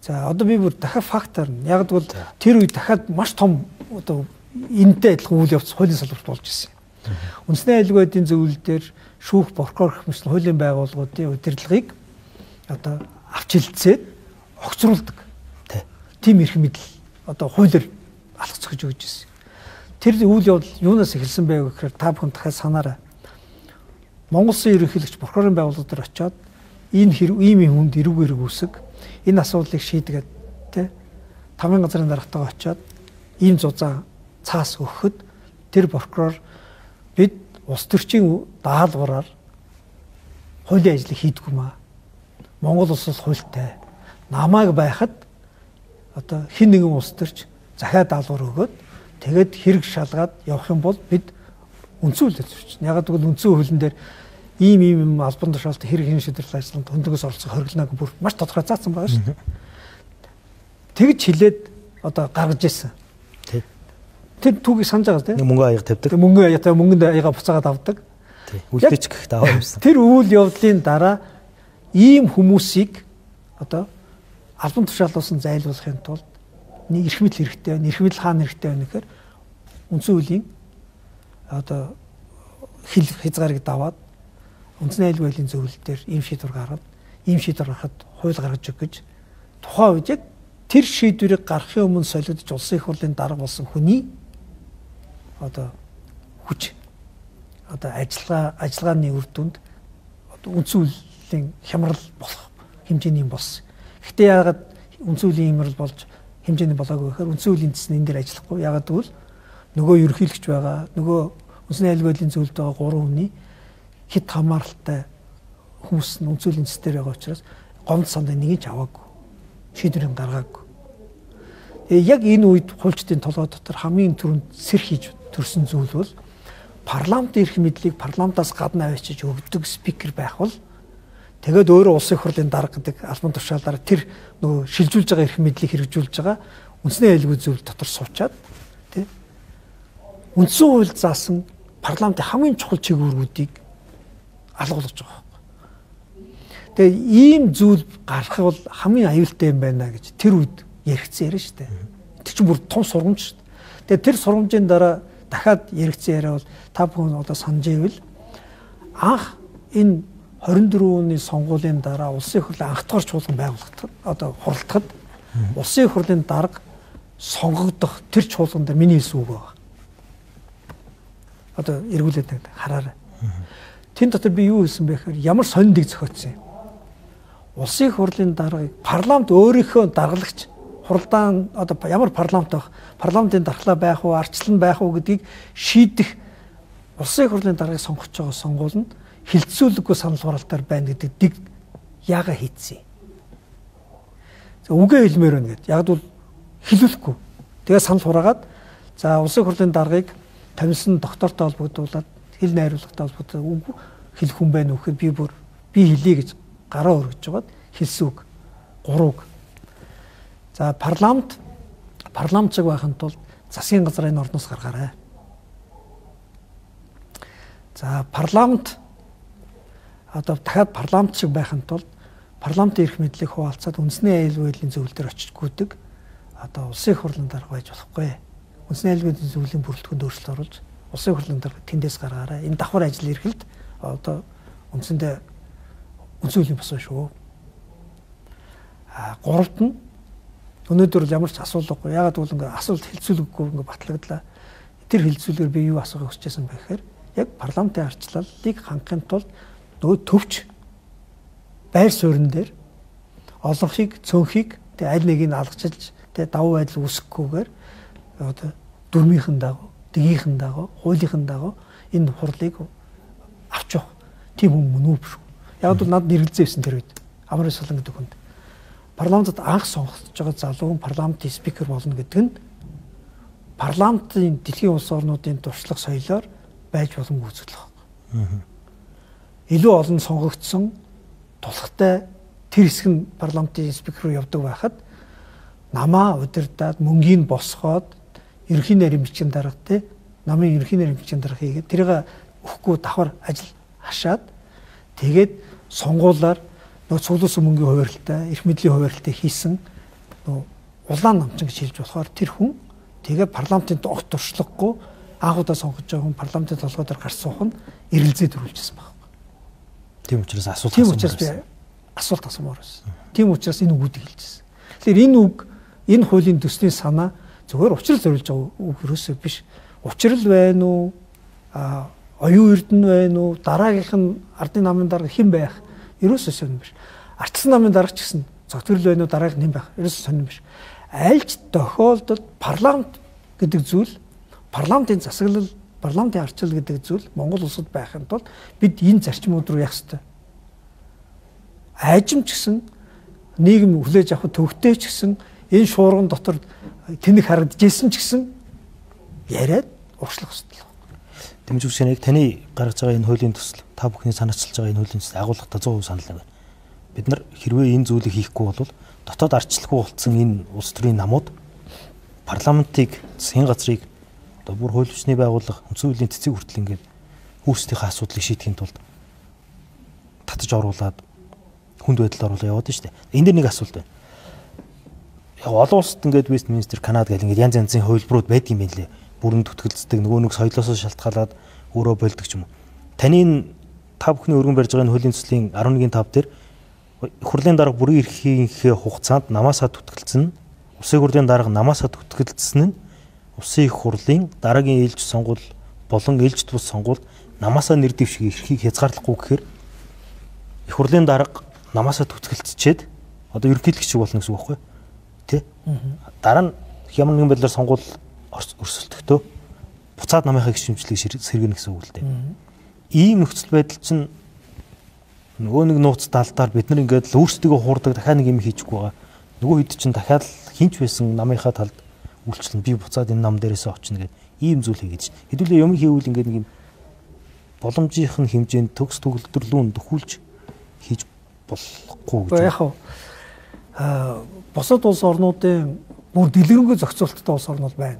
За одоо би бүр дахиад фактаар нь яг бол тэр үед дахиад маш том одоо энэтэй адилхан үйл явц хуулийн салбарт болж ирсэн. Үндэсний аюулгүй байдлын зөвлөлдөр шүүх прокурор гэх мэт хуулийн байгууллагуудын удирдлагыг одоо авч хилцээд огцруулдаг. Тийм эрх мэдэл одоо хуулиар алхацгаж өгч ирсэн. Тэр үйл явдал юунаас эхэлсэн бэ гэхээр та бүхэн дахиад санаарай. Монгол Улсын ерөнхийлөгч прокурорын байгууллага дээр очиод энэ ийм хүнд эрүүг үүсэг энэ асуудлыг шийдгээд тэ тавын газрын даргатайгаа очиод ийм зузаан цаас өгөхөд тэр прокурор бид улс төрчийн даалгавраар хуулийн ажлыг хийдэггүй маа. Монгол улс бол хуультай. Намайг байхад одоо хин нэгэн улс төрч захиа даалгавар өгөөд тэгээд хэрэг шалгаад явах юм бол бид үндсэн хуулиар зөвчнө. Яг гэвэл үндсэн хуулийн дээр ийм албан тушаалт хэрэг хэн шийдвэрлэх ажланд хөндөгөөс оролцох хориглоноог бүр маш тодорхой заасан байгаа шүү дээ. Тэгж хилээд одоо гаргаж ирсэн. Тэр түүхийг санаж байгаа тийм. Мөнгө аяга тавьдаг. Мөнгө аяга мөнгөнд аяга буцаагаад авдаг. Үлдээч гэхт аваа юмсан. Тэр үйл явдлын дараа ийм хүмүүсийг одоо албан тушаалуулсан зайлуулахын тулд нэг эрх мэдэл хэрэгтэй байна. Эрх мэдэл хаана хэрэгтэй байна гэхээр үндсэн хуулийн одоо хязгаарыг даваад үндэсний аюулгүй байдлын зөвлөлтөөр ийм шийдвэр гаргад, ийм шийдвэр гаргахад хууль гаргаж өг гэж тухайн үед яг тэр шийдвэрийг гаргахын өмнө солигдож улсын их хурлын дарга болсон хүний одоо хүч одоо ажиллагааны үр дүнд одоо үндсэн хуулийн хямрал болох хэмжээний болсон. Гэхдээ яагаад үндсэн хуулийн хямрал болж хэмжээний болоогүй гэхээр үндсэн хуулийн эзэн энэ дээр ажиллахгүй. Яагаад гэвэл нөгөө ерөнхийлөгч байгаа, нөгөө үндэсний аюулгүй байдлын зөвлөлд байгаа 3 хүний хит хамааралтай хүмүүс нь үндсэн хуулийн эзэн дээр байгаа учраас гомд сандаа нэг ч аваагүй. Шийдвэрийг гаргаагүй. Тэгээ яг энэ үед хуульчдын толгой дотор хамгийн түрүүнд сэр хийж төрсэн зүйл бол парламентын эрх мэдлийг парламентаас гадна авчиж өгдөг спикер байх бол тэгээд өөрөө улсын их хурлын дарга гэдэг албан тушаалаар тэр нөгөө шилжүүлж байгаа эрх мэдлийг хэрэгжүүлж байгаа үндэсний аюулгүй зөвлөлт дотор суучаад тий үндсэн хууль заасан парламентын хамгийн чухал чиглэлүүдийг алгуулж байгаа. Тэгээ ийм зүйл гарах бол хамгийн аюултай юм байна гэж тэр үед яригдсан яриа шүү дээ. Тэр чинь бүр том сургамж шүү дээ. Тэгээ тэр сургамжийн дараа дахиад яригдсан яриа бол та бүхэн одоо санаж ивэл анх энэ 24 оны сонгуулийн дараа улсын их хурлын анх дахь чуулган байгуулагдахад одоо хуралдахад улсын их хурлын дарга сонгогдох тэр чуулган дээр миний хэлсэн үг байгаа. Одоо эргүүлээд хараарай. Тэн дотор би юу хэлсэн бэ гэхээр ямар сониндыг зохиоцсон юм. Улсын их хурлын даргыг парламент өөрийнхөө даргалагч хуралдаан одоо ямар парламент байх, парламентын дархлаа байх уу, арчлан байх уу гэдгийг шийдэх улсын их хурлын даргыг сонгож байгаа сонгуул нь хилцүүлэггүй санал хураалтаар байна гэдэг яага хийцээ. Үгээ хэлмээр байна гэдэг. Яг бол хэлүүлэхгүй. Тэгээ санал хураагаад за улсын их хурлын даргыг тамилсан доктортой холбогдуулаад хэл найруулгатай холбогдуулаад хэлэх хүн байна уу гэхэд би хэлье гэж гараа өргөж жагаад хэлсэн үг 3 үг. За парламентчиг байхын тулд засгийн газрын орноос гаргаарай. За парламент одоо дахиад парламентчиг байхын тулд парламентын эрх мэдлийг хуваалцаад үндэсний аюулгүй байдлын зөвлөл дээр очиж гүйдэг одоо улсын их хурлын дарга байж болохгүй. Үндэсний аюулгүй байдлын зөвлөлийн бүрэлдэхүүнд өөрчлөлт оруулж улсын их хурлын дарга тэндээс гаргаарай. Энэ давхар ажил эрхэлд одоо үндсэндээ үзүүлэх босоо шүү. Гуравт нь өнөөдөр ямар ч асуулгагүй. Ягаад гэвэл ингээ асуулт хэлцүүлэггүй ингээ батлагдлаа. Тэр хэлцүүлгээр би юу асуухыг хүсэж байсан бэ гэхээр яг парламентын арчлалыг хангахын тулд нөгөө төвч байр суурин дээр олонхийг, цөөнхийг тэг аль нэгийг нь алгачилж тэг давуу байдал үүсэхгүйгээр одоо дүрмийнхэн дагуу, дэгийнхэн дагуу, хуулийнхэн дагуу энэ хурлыг авч явах. Тийм хүн мөн үү биш. Яг бол надад нэрэлзээсэн тэр үед амар солон гэдэг хүнд парламентод анх сонгогдож байгаа залуу парламентын спикер болно гэдэг нь парламентын дэлхийн улс орнуудын туршлага соёлоор байж боломгүй үзэгдэл байна. Илүү олон сонгогдсон тулхтай тэр хэсэг нь парламентын спикер руу явдаг байхад намаа удирдаад мөнгийг босгоод ерөнхий нарийн бичгийн дарга те намын ерөнхий нарийн бичгийн дарга хийгээд тэрийг өгөхгүй давхар ажил хашаад тэгээд сонгуулаар нөгөө цуглуулсан мөнгөний хуваарлтаа, эрх мэдлийн хуваарлтыг хийсэн нөгөө улаан намчин гэж хэлж болохоор тэр хүн тэгээ парламентын огт туршлагагүй анхудаа сонгож байгаа хүн парламентын толгой дээр гарч суух нь эргэлзээ төрүүлжсэн байна. Тийм учраас асуулт асуумаар байсан. Тийм учраас энэ үгүүдийг хэлжсэн. Тэгэхээр энэ үг энэ хуулийн төсний санаа зөвхөн учрал зориулж байгаа үг ерөөсөө биш. Учрал байна уу? Оюун эрдэнэ байна уу? Дараагийнх нь ардын намын дарга хэн байх? Ерөөсөө сонирн биш. Ардсан намын дарга ч гэсэн зөвтгөрөл байна уу? Дараагийнх нь хэн байх? Ерөөсөө сонирн биш. Аль ч тохиолдолд парламент гэдэг зүйл, парламентын засаглал, парламентын арчил гэдэг зүйл Монгол улсад байхын тулд бид энэ зарчмууд руу явах хэрэгтэй. Айжим ч гэсэн нийгэм хүлээж авах төвхтэй ч гэсэн энэ шуурган дотор тэнэг харагдажсэн ч гэсэн яриад уршлах хэрэгтэй. Дэмжигч яг таны гаргаж байгаа энэ хуулийн төсөл та бүхний санаачилж байгаа энэ хуулийн төсөл агуулгатай 100% санал байна. Бид нар хэрвээ энэ зүйлийг хийхгүй бол дотоод арчлалгүй болцсон энэ улс төрийн намууд парламентыг, засгийн газрыг одоо бүр хууль бичний байгууллага үндсэн хуулийн цэцэг хүртэл ингээд хүүхдийнхээ асуудлыг шийдэхин тулд татаж оруулаад хүнд байдалд оруулаад яваад байна шүү дээ. Энд дээр нэг асуулт байна. Яг олон улсад ингээд Вестминстер, Канада гэл ингээд янз янзын хувилбарууд байдаг юм байна лээ. Бүрэн төтгөлцдөг, нөгөө нэг соёлоосоо шалтгаалаад өөрөө болдог ч юм уу. Таны та бүхний өргөн барьж байгаа хуулийн төслийн 11-5 дээр хурлын дарга бүрийн эрхийнхээ хугацаанд намаасаа төтгөлцсөн, улсын хурлын дарга намаасаа төтгөлцсөн нь улсын их хурлын дараагийн ээлж сонгуул болон ээлжид бус сонгуульд намаасаа нэр дэвшиг эрхийг хязгаарлахгүй гэхээр их хурлын дарга намаасаа төтгөлцчихэд одоо ерөнхийлөгч шиг болно гэсэн үг байхгүй тий? Дараа нь ямар нэгэн байдлаар сонгуул өрсөлдөхтөө буцаад намынхаа гишүүнчлэгийг сэргэнэ гэсэн үг л дээ. Ийм нөхцөл байдал чинь нөгөө нэг нууц талдаар бид нар ингээд л өөрсдөө хуурдаг дахиад нэг юм хийчихгүй байгаа. Нөгөө хэд чинь дахиад хинч байсан намынхаа талд үйлчлэн би буцаад энэ нам дээрээсээ очно гэдэг ийм зүйл хийгээд чинь. Хэдүүлээ юм хийвэл ингээд нэг юм боломжийнх нь хэмжээнд төгс төгөлдрөлүүн дөхүүлж хийж болохгүй гэж. Яг бусад улс орнуудын бүр дэлгэрэнгүй зохицуулттай улс орнууд байна.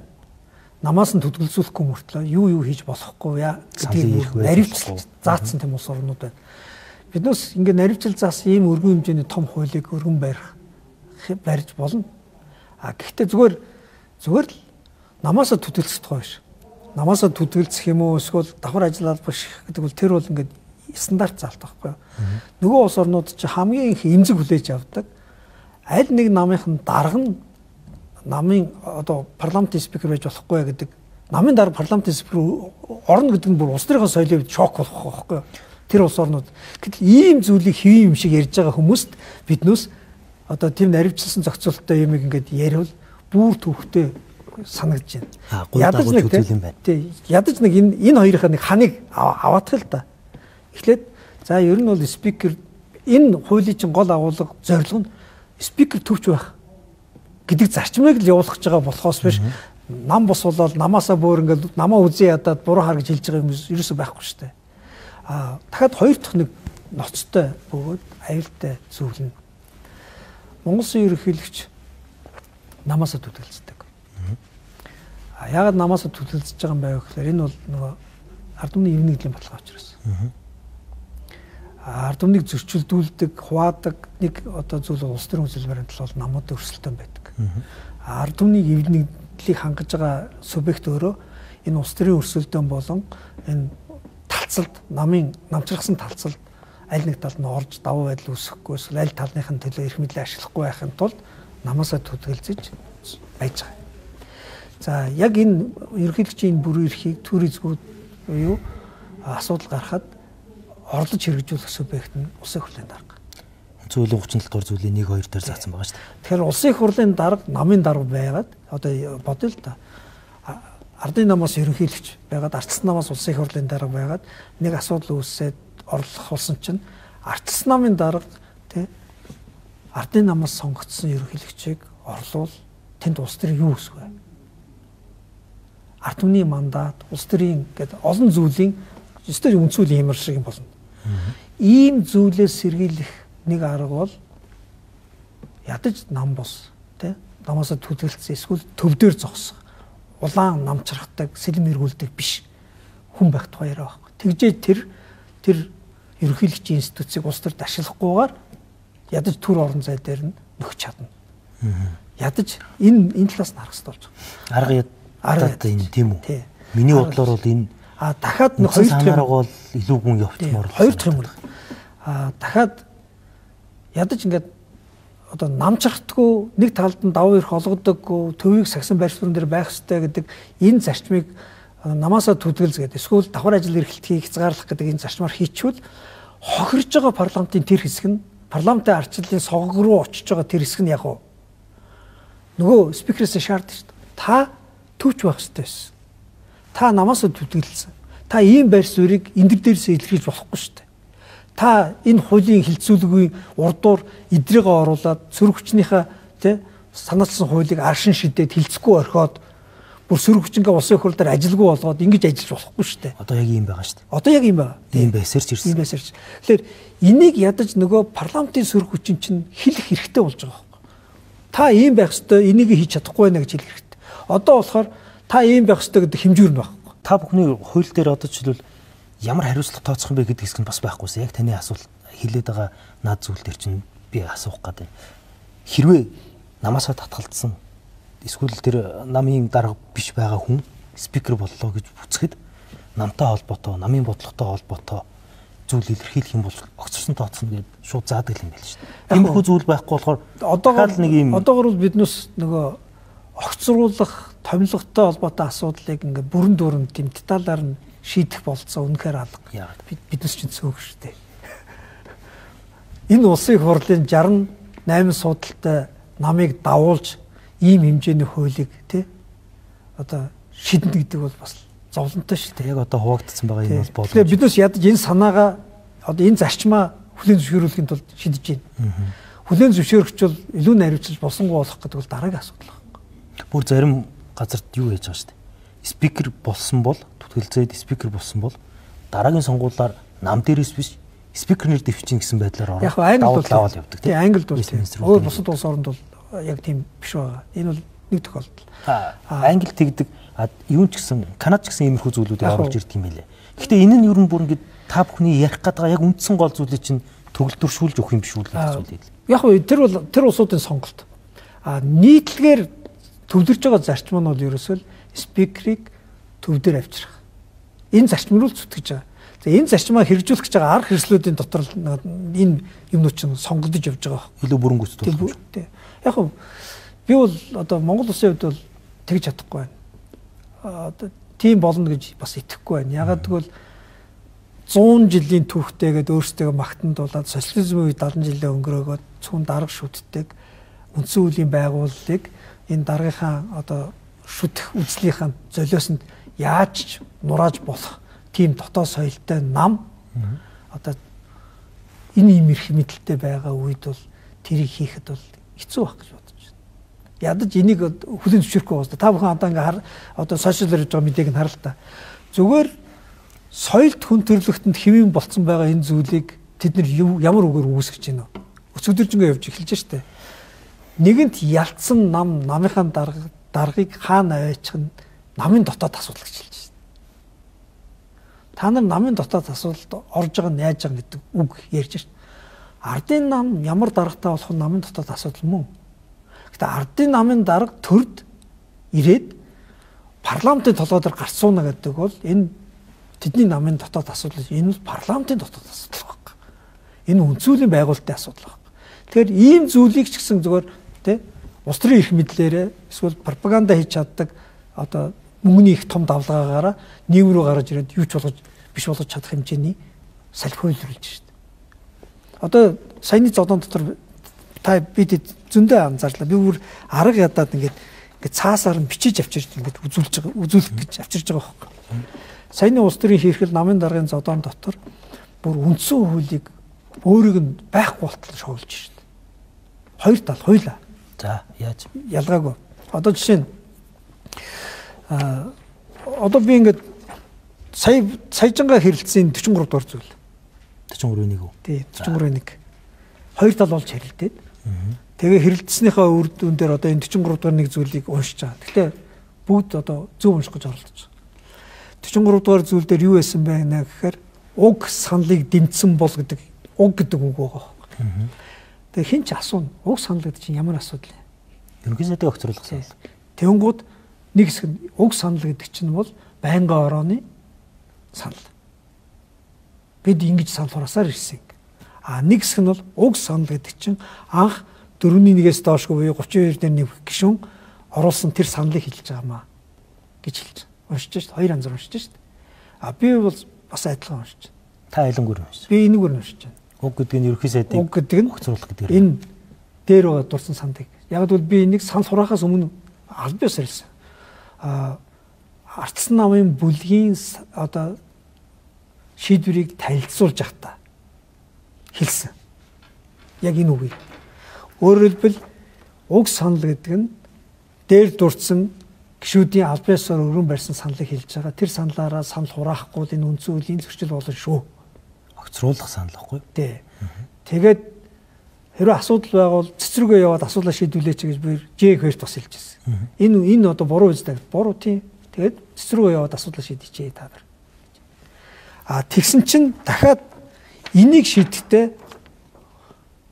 Намаас нь төдгөлзүүлэхгүй мөртлөө юу хийж болохгүй яа гэдгийг наривчлж заасан тийм улс орнууд байна. Биднээс ингээд наривчил заасан ийм өргөн хэмжээний том хуулийг өргөн барьж болно. Гэхдээ зүгээр л намаасаа төдөлцөх тухай биш. Намаасаа төдөлцөх юм уу эсвэл давхар ажиллаад биш гэдэг бол тэр бол ингээд стандарт заалт байхгүй юу. Нөгөө улс орнууд чи хамгийн их эмзэг хүлээж авдаг. Аль нэг намынх нь дарга нь намын одоо парламентын спикер байж болохгүй гэдэг намын дарга парламентын спикер орно гэдэг нь бүр улс төрийн соёлын шок болох байхгүй юу. Тэр улс орнууд. Гэтэл ийм зүйлийг хэвэн юм шиг ярьж байгаа хүмүүст биднээс одоо тийм наривчлсан зохицуулттай юм ингээд яриул бүр төвхтэй санагдаж байна. Ядаж нэг юм байна. Тий. Ядаж нэг энэ хоёрынхаа нэг ханыг аваадах л да. Эхлээд за ер нь бол спикер энэ хуулийн чинь гол агуулга зорилго нь спикер төвч байх гэдэг зарчмыг л явуулах гэж байгаа болохоос биш нам бос болоод намаасаа бүр ингээд намаа үзээ ядаад буруу хар гэж хэлж байгаа юм ерөөсөй байхгүй шүү дээ. Дахиад хоёр дахь нэг ноцтой бөгөөд аюултай зүйл нь Монгол Улсын ерөнхийлөгч намаасаа түтгэлцдэг. Яагаад намаасаа түтгэлцэж байгаа юм бэ гэхээр энэ бол нөгөө ард түмний эв нэгдлийн баталгаа учраас. Ард түмнийг зөрчилдүүлдэг, хуваадаг нэг одоо зүйл улс төрийн үзэлбэрийн тал бол намууд өрсөлдөөн байдаг. Ард түмний эв нэгдлийг хангаж байгаа субъект өөрөө энэ улс төрийн өрсөлдөөн болон энэ талцалд намчрахсан талцалд аль нэг талд нь орж давуу байдал үүсэхгүй эсвэл аль талынхын төлөө эрх мэдлээ ашиглахгүй байхын тулд намаасаа түтгэлзэж байж байгаа. За яг энэ ерөнхийлөгчийн бүрэн эрхийг төр эзгүүд буюу асуудал гарахад орлож хэрэгжүүлэх субъект нь улсын их хурлын дарга. Зөвлөн 37 дугаар зүйлийн 1-2 дээр заасан байгаа шүү дээ. Тэгэхээр улсын их хурлын дарга намын дарга байгаад одоо бодъё л да. Ардын намаас ерөнхийлөгч байгаад ардчилсан намаас улсын их хурлын дарга байгаад нэг асуудал үүссээд орлох болсон чинь ардчилсан намын дарга тий ардын намаас сонгогдсон ерөнхийлөгчийг орлуул тэнд улс төр юу үсэх вэ? Ард түмний мандат, улс төрийн гэдэг олон зүйлийн өстой үнцүүлийн ямар шиг юм болно. Ийм зүйлээс сэргийлэх нэг арга бол ядаж нам бос тий намаасаа түтгэлцсэн эсвэл төвдөр зогсох улаан намчрахдаг, сэлэм эргүүлдэг биш хүн байх тухайраа байхгүй. Тэгжээ тэр ерөнхийлөгчийн институцийг улс төрд ашиглахгүйгээр ядаж төр орон зай дээр нь нөхч чадна. Ядаж энэ талаас нь харах хэрэгтэй болж байгаа. Арга энэ тийм үү? Миний бодлоор бол энэ дахиад нэг хоёр дахь арга бол илүү гүн явуулмаар. Хоёр дахь юм уу? Дахиад ядаж ингээд одоо намчрахтгүй нэг талд нь давуу эрх олгодоггүй төвийг сагсан байр суурин дээр байх ёстой гэдэг энэ зарчмыг намаасаа түтгэлзгээд эсвэл давхар ажил эрхлэлтийг хязгаарлах гэдэг энэ зарчмаар хийчихвэл хохирж байгаа парламентын тэр хэсэг нь парламентын ардчлалын согог руу очиж байгаа тэр хэсэг нь яг уу нөгөө спикерээс шаарддаг шүү дээ. Та төвч байх ёстой байсан. Та намаасаа түтгэлсэн. Та ийм байр суурийг эндэр дээрсээ илэрхийлж болохгүй шүү дээ. Та энэ хуулийн хилцүүлгийн урдуур эдрийг оруулаад сөрөг хүчнийхээ тий санаачсан хуулийг аршин шидээд хилцэхгүй орхиод бүр сөрөг хүчнгээ улсын их хурл дээр ажилгүй болгоод ингэж ажиллаж болохгүй шүү дээ. Одоо яг ийм байгаа шүү дээ. Одоо яг ийм байгаа. Ийм байсарч ирсэн. Ийм байсарч. Тэгэхээр энийг ядаж нөгөө парламентын сөрөг хүчин чинь хэлэх хэрэгтэй болж байгаа байхгүй. Та ийм байх ёстой, энийг хийж чадахгүй байна гэж хэлэх хэрэгтэй. Одоо болохоор та ийм байх ёстой гэдэг хэмжүүр нь байхгүй. Та бүхний хууль дээр одоо жишээлбэл ямар хариуцлага тооцох юм бэ гэдэг хэсэг нь бас байхгүйсэн. Яг таны асуулт хэлээд байгаа наад зүйл дээр чинь би асуух гэдэг. Хэрвээ намаасаа татгалцсан эсвэл тэр намын дарга биш байгаа хүн спикер боллоо гэж бүцгэд намтай холбоотой, намын бодлоготой холбоотой зүйл илэрхийлэх юм бол огцорсон тооцно гэдэг шууд заадаг юм байл шүү дээ. Тиймэрхүү зүйл байхгүй болохоор одоогоор нэг юм одоогоор бол биднээс нөгөө огцруулах, томилготой холбоотой асуудлыг ингээ бүрэн дүүрэн тийм деталаар нь шийдэх болцоо үнэхээр алга. Биднес чинь цөөх шүү дээ. Энэ улсын их хурлын 68 судалтай намыг давуулж ийм хэмжээний хуулийг тий одоо шийднэ гэдэг бол бас зовлонтой шүү дээ. Яг одоо хуваагдсан байгаа юм бол тэгэхээр биднес ядаж энэ санаагаа одоо энэ зарчмаа хүлээн зөвшөөрүүлэхийн тулд шийдэж байна. Хүлээн зөвшөөрөгч бол илүү наривчилж болсонгүй болох гэдэг бол дараагийн асуудал байна. Бүр зарим газарт юу яаж байгаа шүү дээ. Спикер болсон бол түтгэлзээд спикер болсон бол дараагийн сонгуулиар нам дээрээс биш спикернэр дэвчин гэсэн байдлаар ороод давал явдаг тийм Англид бол өөр бусад улс оронд бол яг тийм биш байгаа. Энэ бол нэг тохиолдол. Англи тэгдэг юун ч гэсэн Канад ч гэсэн иймэрхүү зүйлүүдийг оруулж ирдэг юм байлээ. Гэхдээ энэ нь ер нь бүр ингээд та бүхний ярих гэдэг яг үндсэн гол зүйлийг чинь төгөлдөршүүлж өгөх юм биш үү гэж зүйлээ. Яг нь тэр улсуудын сонголт. Нийтлэгээр төвлөрж байгаа зарчим нь бол ерөөсөө спикерийг төв дээр авчрах. Энэ зарчим руу зүтгэж байгаа. За энэ зарчмаа хэрэгжүүлэх гэж байгаа арга хэрэгслүүдийн дотор энэ юмнууд чинь сонгогдож явж байгаа. Илүү бүрэн гүйцэтгэх. Яг нь би бол одоо Монгол улсын хувьд бол тэгж чадахгүй байна. Одоо тийм болно гэж бас итгэхгүй байна. Ягаад гэвэл 100 жилийн түүхтэйгээд өөрсдөө магтандуулаад социализмын үед 70 жилээ өнгөрөөгөө цөөн дарга шүтдэг үндсэн хуулийн байгууллагыг энэ даргынхаа одоо шүтэх үзлийнхаа золиосонд яаж нурааж болох тийм дотоод соёлтой нам одоо энэ юм их мэдлэлтэй байгаа үед бол тэрийг хийхэд бол хэцүү байх гэж бодож байна. Ядаж энийг хүлэн зөвшөөрөхгүй байна. Та бүхэн одоо ингээ одоо сошиалэр гэж байгаа мэдээг нь хараа л та. Зүгээр соёлт хүн төрлөختөнд хэвэн болцсон байгаа энэ зүйлийг тэд нар ямар үгээр үүсгэж байна вэ? Өцөдөржингөө явж эхэлж штэ. Нэгэнт ялцсан намынхаа даргыг хаана аваачих нь намын дотоод асуудал гэж хэлж байна. Та нар намын дотоод асуудалд орж байгаа нь яаж байгаа гэдэг үг ярьж штэ. Ардын нам ямар даргатай болох нь намын дотоод асуудал мөн. Гэтэ ардын намын дарга төрд ирээд парламентын толгойдор гарч сууна гэдэг бол энэ тэдний намын дотоод асуудал. Энэ бол парламентын дотоод асуудал баг. Энэ үндсүүлийн байгуулалтын асуудал баг. Тэгэхээр ийм зүйлийг ч гэсэн зүгээр тий улс төрийн эрх мэдлээрээ эсвэл пропаганда хийж чаддаг одоо мөнгөний их том давлгаагаараа нийгэм рүү гараж ирээд юу ч болгож биш болгож чадах хэмжээний салхи хуйлруулж шít. Одоо саяны зодон дотор та бид зөндөө анзаарлаа. Би бүр арга ядаад ингээд цаасаар нь бичиж авчирч ингээд үзүүлэх гэж авчирч байгаа байхгүй. Саяны улс төрийн хэрхэл намын даргын зодон дотор бүр үндсэн хуулийг өөрийг нь байхгүй болтол шоолж шít. Хоёр тал хуйлаа. За яаж ялгаагүй. Одоо жишээ нь одоо би ингээд саяжангаа хэрэлцсэн 43 дугаар зүйл. 43-1 үү? Тий, 43-1. Хоёр тал болж хэрэлдээд. Тэгээ хэрэлдснийхаа үр дүн дээр одоо энэ 43 дугаар нэг зүйлийг уншиж байгаа. Гэхдээ бүгд одоо зөв унших гэж оролдож байгаа. 43 дугаар зүйл дээр юу байсан бэ гэхээр уг саналыг дэмжсэн бол гэдэг уг гэдэг үг байгаа. Тэгээ хин ч асууна. Уг санал гэдэг чинь ямар асуудал юм? Ерөнхий сайдын огцруулах санал. Тэнгүүд нэг хэсэг нь уг санал гэдэг чинь бол байнгын орооны санал. Бид ингэж санал хураасаар ирсэн. Нэг хэсэг нь бол уг санал гэдэг чинь анх 4.1-ээс доошгүй буюу 32 дээр нэг гишүүн оруулсан тэр саналыг хэлж байгаамаа гэж хэлж байна. Уншиж шít. Хоёр янзаар уншиж шít. Би бол бас адилхан уншиж байна. Та ялангуяа уншиж. Би энэгээр уншиж байна. Уг гэдэг нь ерөнхий сайдын уг гэдэг нь огцруулах гэдэг. Энэ дээр байгаа дурсан сандыг. Яг л би энийг санал хураахаас өмнө аль биесээр хэлсэн. Ардсан намын бүлгийн одоо шийдвэрийг танилцуулж явахдаа хэлсэн. Яг энэ үгийг. Өөрөөр хэлбэл уг санал гэдэг нь дээр дурдсан гишүүдийн аль биесээр өргөн барьсан саналыг хэлж байгаа. Тэр саналаараа санал хураахгүй энэ үндсэн хуулийн зөрчил болно шүү. Огцруулах санал байхгүй. Тий. Тэгээд хэрвээ асуудал байгавал цэцрүүгээ яваад асуудлаа шийдвүлээч гэж би J2-т бас хэлж ирсэн. Энэ одоо буруу үстэй. Буруу тийм. Тэгээд цэцрүүгээ яваад асуудлаа шийдчихье та нар. Тэгсэн чинь дахиад энийг шийдэхдээ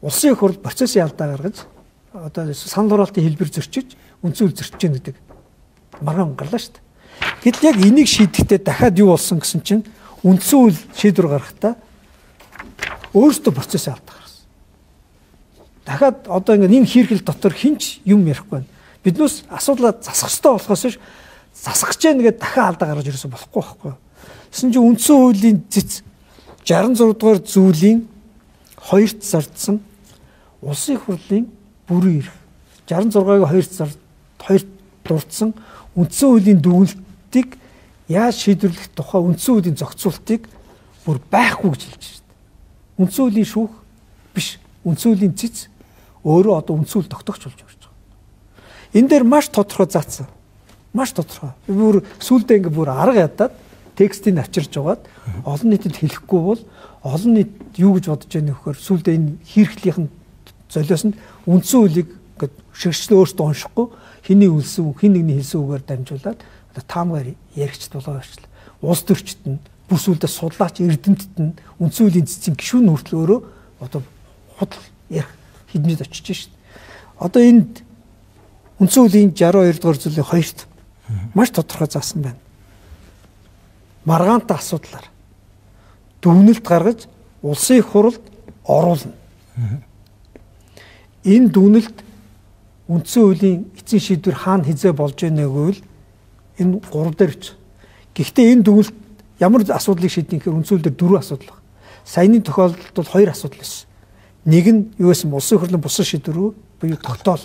улсын их хурл процессын алдаа гаргаж одоо санал хураалтын хэлбэр зөрчиж үндсэн хууль зөрчиж гэнэ гэдэг маргаан гарлаа шүү дээ. Гэтэл яг энийг шийдэхдээ дахиад юу болсон гэсэн чинь үндсэн хууль шийдвэр гаргахдаа өөрөөсөө процессын алдаа гаргасан. Дахиад одоо энэ хийрхэл дотор хинч юм ярихгүй байна. Биднээс асуудлаа засах хэрэгтэй болохоос ш засах гэж нэгээд дахиад алдаа гаргаж ирсэн болохгүй байхгүй. Гэсэн чинь үндсэн хуулийн зэц 66 дугаар зүйлийн 2-т зардсан улсын их хурлын бүрэн эрх 66-ыг 2-т дурдсан үндсэн хуулийн дүгнэлтийг яаж шийдвэрлэх тухай үндсэн хуулийн зохицуултыг бүр байхгүй гэж хэлж байна. Үндсэн хуулийн шүүх биш. Үндсэн хуулийн цэц өөрөө одоо үндсэн хууль тогтоогч болж байгаа. Энэ дээр маш тодорхой заасан. Маш тодорхой. Би бүр сүүлдээ ингээ бүр арга ядаад текстийг авчирж байгаад олон нийтэд хэлэхгүй бол олон нийт юу гэж бодож байна вэхээр сүүлдээ энэ хийрхлийнхэн золиос нь үндсэн хуулийг ингээд шигшл өөртөө уншихгүй хиний үлсэн хин нэгний хэлсэн үгээр дамжуулаад одоо таамгаар яригчд болоо явчихлаа. Улс төрчд нь бүр сүүлдээ судлаач эрдэмтэд нь үндсэн хуулийн цэцгийн гишүүн хүртэл өөрөө одоо худал ярих хэднэд очиж шít. Одоо энд үндсэн хуулийн 62 дугаар зүйлийн 2-т маш тодорхой заасан байна. Маргаантай асуудлаар дүгнэлт гаргаж улсын их хурлд оруулна. Энэ дүгнэлт үндсэн хуулийн эцсийн шийдвэр хаана хизээ болж байгааг нь энэ 3 дээр өч. Гэхдээ энэ дүгнэлт ямар асуудлыг шийдэх гэхээр үндсэн хууль дээр 4 асуудал байна. Саяны тохиолдолд бол 2 асуудал байсан. Нэг нь юу байсан? Улсын хурлын бусад шийдвэр рүү буюу тогтоол.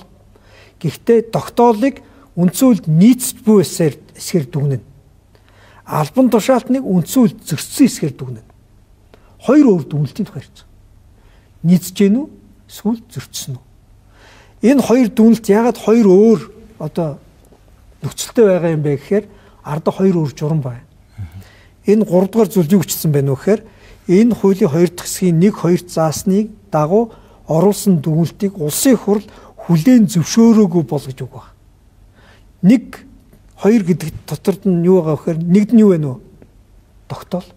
Гэхдээ тогтоолыг үндсэн хуульд нийцж буй эсгээр дүгнэнэ. Албан тушаалтныг үндсэн хуульд зөрчсөн эсгээр дүгнэнэ. 2 өөр дүгнэлтийн тухай ярьж байгаа. Нийцж гэнэ үү? Эсвэл зөрчсөн үү? Энэ 2 дүгнэлт яагаад 2 өөр одоо нөхцөлтэй байгаа юм бэ гэхээр ардаа 2 өөр журам байна. Энэ 3 дугаар зүйл юу хүчсэн бэ нөх гэхээр энэ хуулийн 2 дахь хэсгийн 1-2 заасныг дагуу оруулсан дүгнэлтийг улсын хурл хүлээн зөвшөөрөөгүй бол гэж үг байна. 1-2 гэдэг доторд нь юу байгаа вэхээр нэгд нь юу вэ нөө? Тогтоол.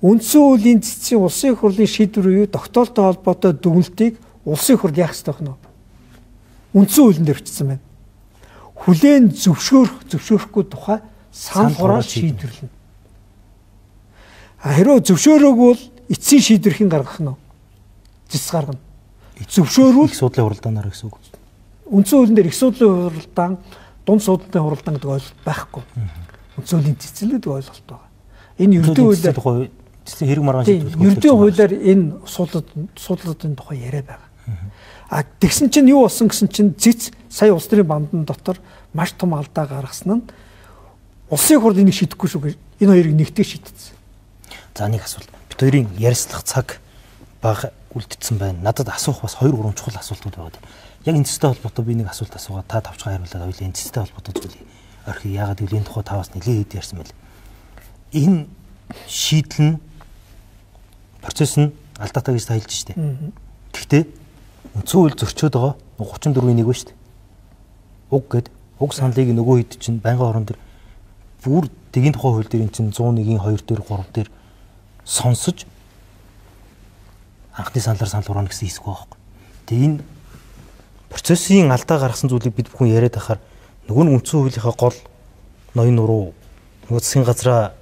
Үндсэн хуулийн цэцгийн улсын хурлын шийдвэр буюу тогтоолтой холбоотой дүгнэлтийг улсын хурл яах ёстой вэ? Үндсэн хуулийн дээр бичсэн байна. Хүлээн зөвшөөрөхгүй тухай санал хурааж шийдвэрлэнэ. Хэрвээ зөвшөөрөөгүй бол эцсийн шийдвэр хэн гаргах нь вэ? Зэс гаргана. Зөвшөөрвөл их судлалын хуралдаанаар гэсэн үг. Үндсэн хуулийн дээр их судлалын хуралдаан, дунд судлалын хуралдаан гэдэг ойлголт байхгүй. Үндсэн хуулийн цэцэл гэдэг ойлголт байна. Энэ ердөө хуулиар хэрэг маргаан шийдвэрлэх. Ердөө хуулиар энэ суудлуудын тухай яриа байгаа. А тэгсэн чинь юу болсон гэсэн чинь зэц сая улс төрийн бандан дотор маш том алдаа гаргасан нь улсын хурл энийг шийдэхгүй шүү гэж энэ хоёрыг нэгтгэж шийдсэн. За нэг асуулт. Бид хоёрын ярилцлах цаг бага үлдсэн байна. Надад асуух бас 2-3 чухал асуултууд байгаа. Яг энэ зүйтэй холбоотой би нэг асуулт асуугаад та тавчгаа хариулаад хоёлаа энэ зүйтэй холбоотой зүйлийг орхи яагаад гэвэл энэ тухай таваас нэлээд хэд ярьсан байл. Энэ шийдэл нь процесс нь алдаатай гэж та хэлж штэ. Гэхдээ үндсэн хууль зөрчөөд байгаа 34-ийн 1 ба штэ. Уг гэд уг саналыг нөгөө хэд чинь байнгын орон дээр бүр тэгийн тухай хууль дээр эн чинь 101-ийн 2 дээр 3 дээр сонсож анхны саналаар санал хураана гэсэн хэсэг байгаа байхгүй. Тэгээ энэ процессын алдаа гаргасан зүйлийг бид бүхэн яриад байхаар нөгөө нь үндсэн хуулийнхаа гол ноён нуруу нөгөө засгийн газраа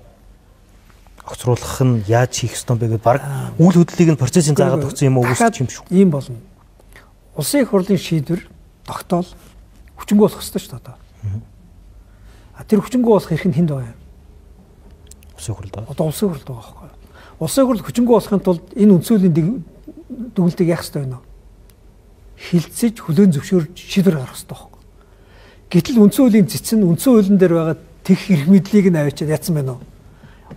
огцруулах нь яаж хийх ёстой бэ гэдэг баг үйл хөдлөлийг нь процессын заагаад өгсөн юм уу үгүйсч юм шүү. Ийм болно. Улсын их хурлын шийдвэр тогтоол хүчингүй болох ёстой шүү дээ. Тэр хүчингүй болох эрх нь хэнд байна? Улсын хурл даа. Одоо улсын хурл байгаа байхгүй. Улсын хурл хүчингүй болохын тулд энэ үндсүүлийн дүгнэлтийг яах ёстой вэ? Хилцэж хүлээн зөвшөөрж шийдвэр гаргах ёстой байхгүй. Гэтэл үндсэн хуулийн цэцэн үндсэн хуулийн дээр байгаа тех эрх мэдлийг нь авчиад яатсан байна уу?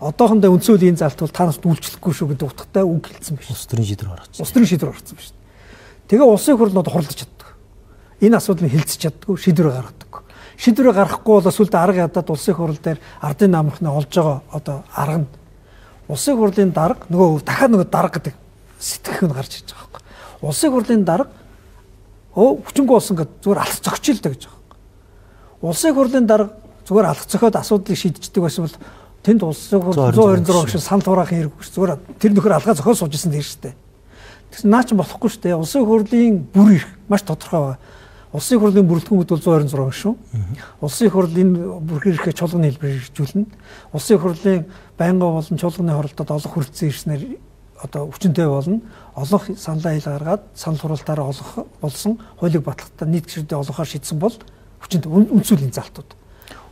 Одоохондоо үндсэн хуулийн залт бол танаас дүүлчлэхгүй шүү гэдэг утгатай үг хэлсэн байна. Улс төрийн шийдвэр гаргасан. Улс төрийн шийдвэр гаргасан байна шүү. Тэгээ улсын хурл нь хурлаж чаддаг. Энэ асуудлыг хилцэж чаддаггүй, шийдвэр гаргадаг. Шийдвэр гаргахгүй бол сүлд арга ядаад улсын хурл дээр ардын намрахны олж байгаа одоо арга нь улсын хурлын дарга нөгөө дахиад нөгөө дарга гэдэг сэтгэх нь гарч ирж байгаа байхгүй. Улсын хурлын дарга хүчингүй болсон гэдэг зүгээр алх зөгчил дээ гэж байгаа. Улсын хурлын дарга зүгээр алх зөхиод асуудлыг шийдчихдэг байсан бол тэнд улсын хурл 126 гишүүн санал хураахын хэрэггүй шүү. Зүгээр тэр нөхөр алгаа зөхиод сууж исэн дээ шүү дээ. Тэгсэн наа ч болохгүй шүү дээ. Улсын хурлын бүр эрх маш тодорхой байна. Улсын хурлын бүрэлдэхүүн бол 126 гишүүн. Улсын хурлын бүр эрхээ чуулганы хэлбэрээр хэрэгжүүлнэ. Улсын хурлын байнгын болон чуулганы хоролдод олох хүрэлцэн ирснээр одоо хүчинтэй болно. Олонх саналаа хил гаргаад санал хураалтаараа олох болсон хуулийг батлахтаа нийт гишүүдээ олохоор шийдсэн бол хүчинтэй үндсүүлийн залтууд.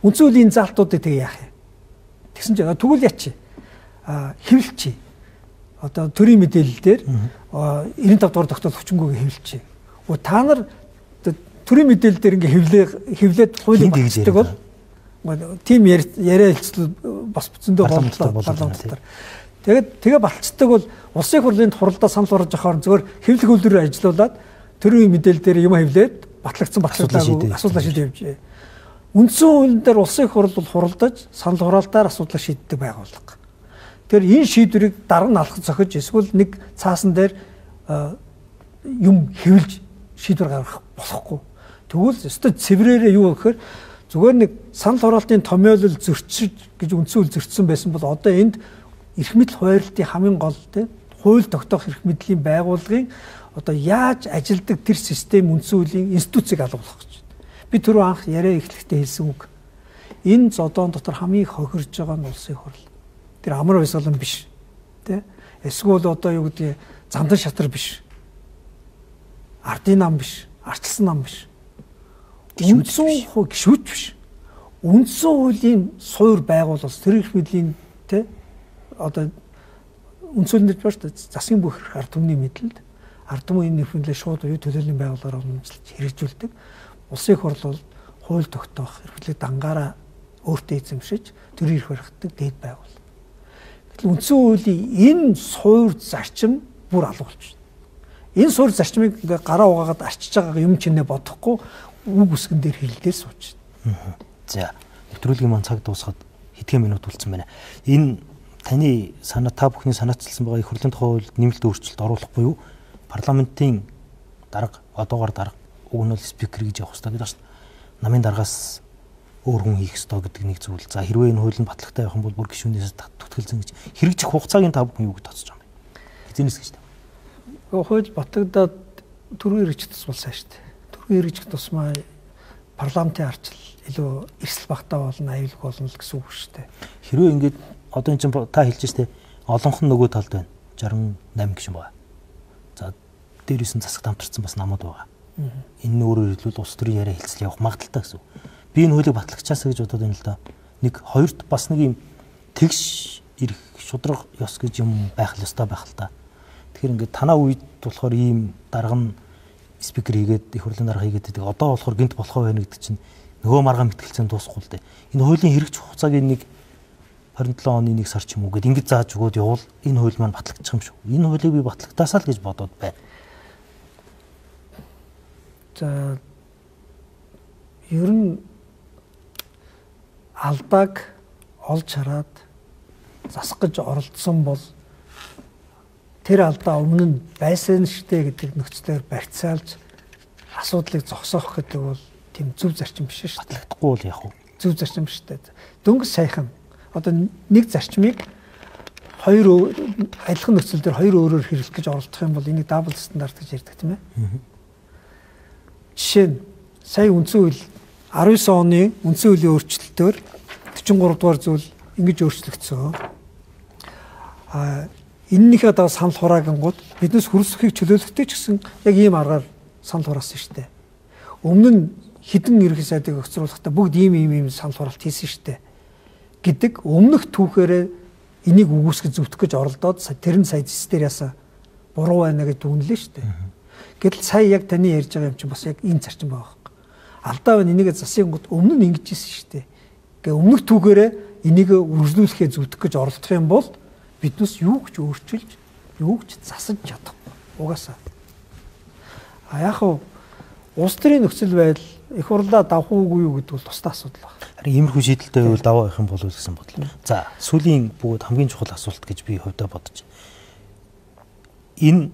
Үндсүүлийн залтуудыг тэгээ яах юм? Тэгсэн чинь тэгвэл яач? Хэвлэлч. Одоо төрийн мэдээлэл дээр 95 дугаар тогтоол хүчингүйг хэвлэлч. Та нар төрийн мэдээлэл дээр ингээ хэвлээд хуулийг батлдаг бол тийм яриа хэлцэл бас бүцэндээ боллоо. Тэгээ баталцдаг бол улсын хурлын хуралдаа санал хурааж авахаар зөвөр хэвлэх үйлдвэрээр ажиллаулаад төрийн мэдээлэл дээр юм хэвлээд батлагдсан батлагдаагүй асуудлаа шийдэж. Үндсэн хуулийн дээр улсын хурал бол хуралдаж санал хураалтаар асуудлаа шийддэг байгууллага. Тэгэхээр энэ шийдвэрийг дараа нь алхаж зохиж эсвэл нэг цаасан дээр юм хэвлж шийдвэр гаргах болохгүй. Тэгвэл өстой цэврээрээ юу гэхээр зүгээр нэг санал хураалтын томьёолол зөрчиж гэж үндсэн хууль зөрчсөн байсан бол одоо энд эрх мэдэл хуваарлтын хамгийн гол хууль тогтоох эрх мэдлийн байгууллагын одоо яаж ажилдаг тэр систем үндсэн хуулийн институцийг алгуулах гэж байна. Би түрүү анх яриа эхлэхдээ хэлсэн үг. Энэ зодоон дотор хамгийн хохирж байгаа нь улсын хурл. Тэр амар бясалгал биш. Тэ? Эсвэл одоо юу гэдэг зандан шатар биш. Ардын нам биш. Арчилсан нам биш. Үндсэн хууль гişүүд биш. Үндсэн хуулийн суур байгуулалт тэр эрх мэдлийн Тэ? Одоо үндсүүлнэж байна шүү дээ. Засгийн бүх ард түмний мэдлэлд ард түмний нэр хүндлээ шууд оюу төлөөллийн байгууллагаар уламжлалж хэрэгжүүлдэг. Улсын их хурл бол хууль тогтоох эрхлэг дангаараа өөртөө эзэмшиж төрийн эрх барихдаг дээд байгууллага. Гэтэл үндсэн хуулийн энэ суур зарчим бүр алгуулж байна. Энэ суур зарчмыг ингээ гараа угаагаад арчиж байгаа юм чинээ бодохгүй үг үсгэн дээр хэлдээр сууж байна. За, нэвтрүүлгийн маань цаг дуусахад хэдхэн минут үлдсэн байна. Энэ таны санаа та бүхний санаачилсан байгаа их хурлын тухай хуульд нэмэлт өөрчлөлт оруулах буюу парламентын дарга одоогоор дарга уг нь бол спикер гэж явах хэрэгтэй гэдэг байна шүү дээ. Намын даргаас өөр хүн хийх ёстой гэдэг нэг зүйл. За хэрвээ энэ хууль нь батлагтай байх юм бол бүр гишүүнээс түтгэлзэн гэж хэрэгжих хугацааг та бүхэн юу гэж тооцож байгаа юм бэ? Хизэнээс гэж та. Хууль батлагдаад төрийн хэрэгжих тус бол сайн шүү дээ. Төрийн хэрэгжих тусмаа парламентын арчил илүү эрсэл багтаа болно, аюулгүй болно л гэсэн үг шүү дээ. Хэрвээ ингээд одоо энэ чинь та хэлж штэ олонх нь нөгөө талд байна. 68 гишүүн байгаа. За дээрээс нь засагт хамтарсан бас намууд байгаа. Энэ өөрөөр хэлбэл улс төрийн яриа хэлцэл явах магадaltaй гэсэн. Би энэ хуулийг батлагчаасаа гэж бодоод байна л да. Нэг хоёрт бас нэг юм тэгш ирэх шудраг ёс гэж юм байх л ёстой байх л та. Тэгэхээр ингээд танаа үед болохоор ийм дарга нь спикер хийгээд их хурлын дарга хийгээд байдаг. Одоо болохоор гинт болохоо байна гэдэг чинь нөгөө маргаан мэтгэлцэн дуусахгүй л дээ. Энэ хуулийн хэрэгжих хугацааг нэг 27 оны 1 сар ч юм уу гэд ингэж зааж өгөөд явал энэ хууль маань батлагдчих юм шүү. Энэ хуулийг би батлагтаасаа л гэж бодоод байна. За ер нь алдааг олж хараад засах гэж оролдсон бол тэр алдаа өмнө нь байсан штэ гэдэг нөхцлөөр барьцаалж асуудлыг зогсоох гэдэг бол тийм зөв зарчим биш шүү дээ. Батлагдахгүй бол яах вэ? Зөв зарчим биш дээ. Дөнгөж саяхан одоо нэг зарчмыг хоёр адилхан нөхцөл дээр хоёр өөрөөр хэрэглэх гэж оролдох юм бол энийг дабл стандарт гэж ярьдаг тийм ээ. Жишээ нь сая үндсэн хууль 19 оны үндсэн хуулийн өөрчлөлтөөр 43 дугаар зүйл ингэж өөрчлөгдсөн. Энэнийхээ даа санал хураагангууд биднес хөрсөхийг чөлөөлөхтэй ч гэсэн яг ийм аргаар санал хураасан шүү дээ. Өмнө нь хідэн ерхий сайдыг өгцруулахдаа бүгд ийм санал хураалт хийсэн шүү дээ. Гэдэг өмнөх түүхээрээ энийг үгүйсгэж зүтгэх гэж оролдоод тэр нь сая зис дээр ясаа буруу байна гэж дүнлээ шүү дээ. Гэтэл сая яг таны ярьж байгаа юм чинь бас яг энэ зарчим байгаа хэрэг. Алдаа байна энийг засгийн гот өмнө нь ингэж хийсэн шүү дээ. Гэ өмнөх түүхээрээ энийг үргэлжлүүлэхээ зүтгэх гэж оролдох юм бол биднес юу гэж өөрчилж, юу гэж засаж чадахгүй. Угаасаа. Яг уу улс төрийн нөхцөл байдал их хурлаа давах уугүй юу гэдэг бол тусдаа асуудал байна. Харин иймэрхүү шийдэлтэй байвал даваа явах юм болов уу гэсэн бодлоо. За, сүүлийн бүгд хамгийн чухал асуулт гэж би хувьдаа бодож байна. Энэ